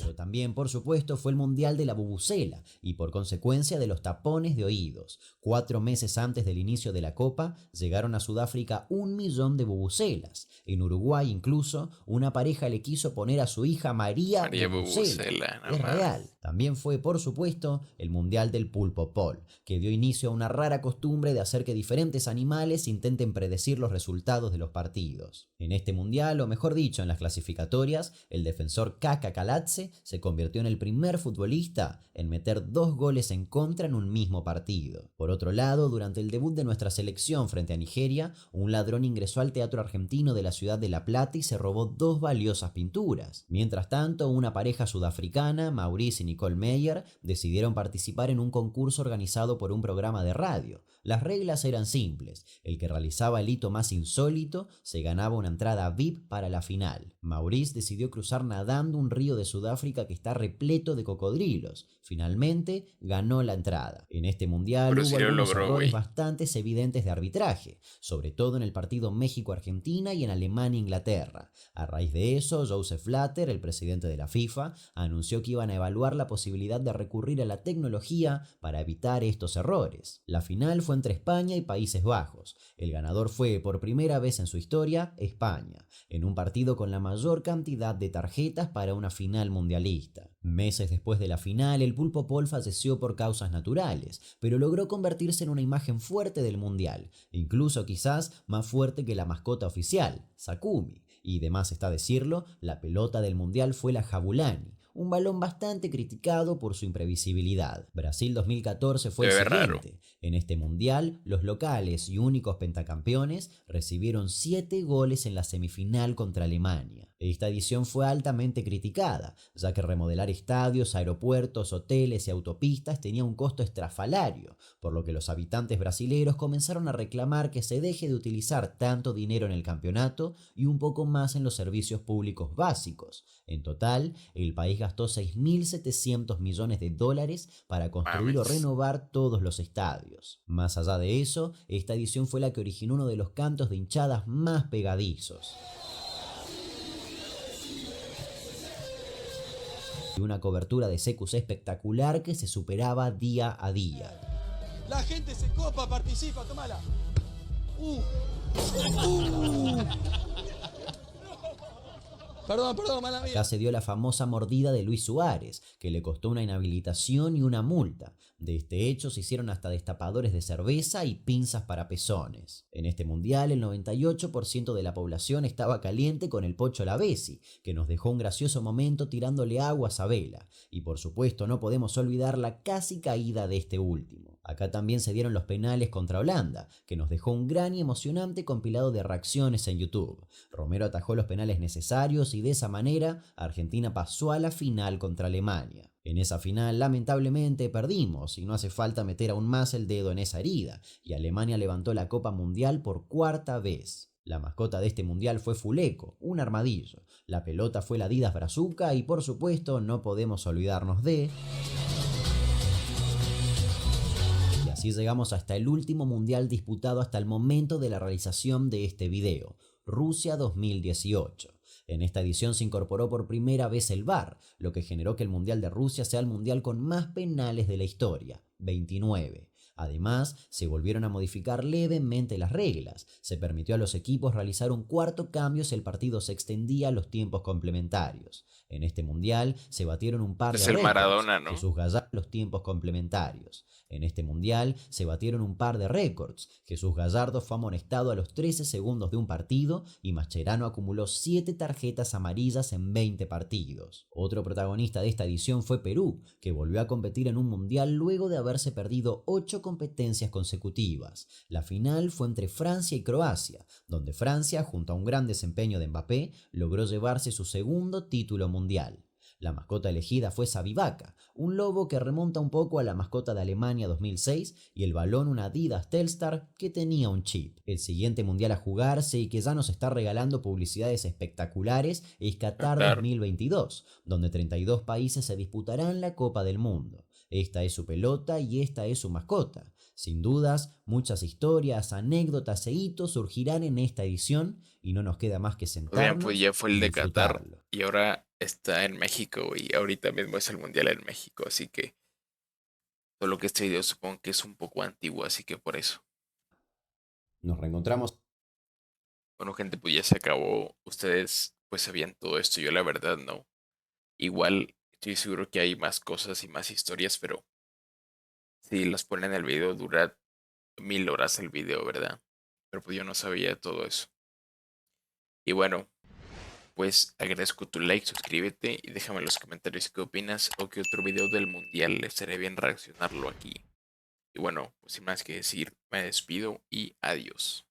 Pero también, por supuesto, fue el Mundial de la Bubucela y por consecuencia de los tapones de oídos. 4 meses antes del inicio de la Copa, llegaron a Sudáfrica 1 millón de bubucelas. En Uruguay, incluso, una pareja le quiso poner a su hija María Bubucela. Es real. También fue, por supuesto, el Mundial del Pulpo Pol, que dio inicio a una rara costumbre de hacer que diferentes animales intenten predecir los resultados de los partidos. En este Mundial, o mejor dicho, en las clasificatorias, el defensor Kaka Kalatze se convirtió en el primer futbolista en meter 2 goles en contra en un mismo partido. Por otro lado, durante el debut de nuestra selección frente a Nigeria, un ladrón ingresó al Teatro Argentino de la ciudad de La Plata y se robó 2 valiosas pinturas. Mientras tanto, una pareja sudafricana, Maurice y Nicole Meyer, decidieron participar en un concurso organizado por un programa de radio. Las reglas eran simples. El que realizaba el hito más insólito se ganaba una entrada VIP para la final. Maurice decidió cruzar nadando un río de Sudáfrica que está repleto de cocodrilos. Finalmente ganó la entrada. En este mundial hubo algunos errores bastante evidentes de arbitraje, sobre todo en el partido México-Argentina y en Alemania-Inglaterra. A raíz de eso, Joseph Blatter, el presidente de la FIFA, anunció que iban a evaluar la posibilidad de recurrir a la tecnología para evitar estos errores. La final fue entre España y Países Bajos. El ganador fue, por primera vez en su historia, España, en un partido con la mayor cantidad de tarjetas para una final mundialista. Meses después de la final, el Pulpo Pol falleció por causas naturales, pero logró convertirse en una imagen fuerte del mundial, incluso quizás más fuerte que la mascota oficial, Sakumi. Y de más está decirlo, la pelota del mundial fue la Jabulani, un balón bastante criticado por su imprevisibilidad. Brasil 2014 fue el siguiente. En este mundial, los locales y únicos pentacampeones recibieron 7 goles en la semifinal contra Alemania. Esta edición fue altamente criticada, ya que remodelar estadios, aeropuertos, hoteles y autopistas tenía un costo estrafalario, por lo que los habitantes brasileños comenzaron a reclamar que se deje de utilizar tanto dinero en el campeonato y un poco más en los servicios públicos básicos. En total, el país gastó 6.700 millones de dólares para construir o Mames. renovar todos los estadios. Más allá de eso, esta edición fue la que originó uno de los cantos de hinchadas más pegadizos. Y una cobertura de CQC espectacular que se superaba día a día. La gente se copa, participa, tomala. Perdón, mala mía. Acá se dio la famosa mordida de Luis Suárez, que le costó una inhabilitación y una multa. De este hecho se hicieron hasta destapadores de cerveza y pinzas para pezones. En este mundial el 98% de la población estaba caliente con el Pocho Lavezzi, que nos dejó un gracioso momento tirándole agua a Sabela. Y por supuesto no podemos olvidar la casi caída de este último. Acá también se dieron los penales contra Holanda, que nos dejó un gran y emocionante compilado de reacciones en YouTube. Romero atajó los penales necesarios y de esa manera Argentina pasó a la final contra Alemania. En esa final lamentablemente perdimos y no hace falta meter aún más el dedo en esa herida, y Alemania levantó la Copa Mundial por cuarta vez. La mascota de este mundial fue Fuleco, un armadillo. La pelota fue la Adidas Brazuca y por supuesto no podemos olvidarnos de... Y así llegamos hasta el último mundial disputado hasta el momento de la realización de este video, Rusia 2018. En esta edición se incorporó por primera vez el VAR, lo que generó que el Mundial de Rusia sea el mundial con más penales de la historia, 29. Además, se volvieron a modificar levemente las reglas. Se permitió a los equipos realizar un cuarto cambio si el partido se extendía a los tiempos complementarios. En este mundial se batieron un par de Es el récords. Maradona, ¿no? Jesús Gallardo los tiempos complementarios. En este mundial se batieron un par de récords. Jesús Gallardo fue amonestado a los 13 segundos de un partido y Mascherano acumuló 7 tarjetas amarillas en 20 partidos. Otro protagonista de esta edición fue Perú, que volvió a competir en un mundial luego de haberse perdido 8 competencias consecutivas. La final fue entre Francia y Croacia, donde Francia, junto a un gran desempeño de Mbappé, logró llevarse su segundo título mundial. La mascota elegida fue Sabivaca, un lobo que remonta un poco a la mascota de Alemania 2006 y el balón una Adidas Telstar que tenía un chip. El siguiente mundial a jugarse y que ya nos está regalando publicidades espectaculares es Qatar 2022, donde 32 países se disputarán la Copa del Mundo. Esta es su pelota y esta es su mascota. Sin dudas, muchas historias, anécdotas e hitos surgirán en esta edición y no nos queda más que sentarnos Pues ya fue el y de Qatar disfrutarlo. y ahora está en México y ahorita mismo es el mundial en México, así que solo que este video supongo que es un poco antiguo, así que por eso. Nos reencontramos. Bueno, gente, pues ya se acabó. Ustedes pues sabían todo esto, yo la verdad no. Igual estoy seguro que hay más cosas y más historias, pero si las ponen en el video dura 1000 horas el video, ¿verdad? Pero pues yo no sabía todo eso. Y bueno, pues agradezco tu like, suscríbete y déjame en los comentarios qué opinas o qué otro video del mundial le estaría bien reaccionarlo aquí. Y bueno, pues sin más que decir, me despido y adiós.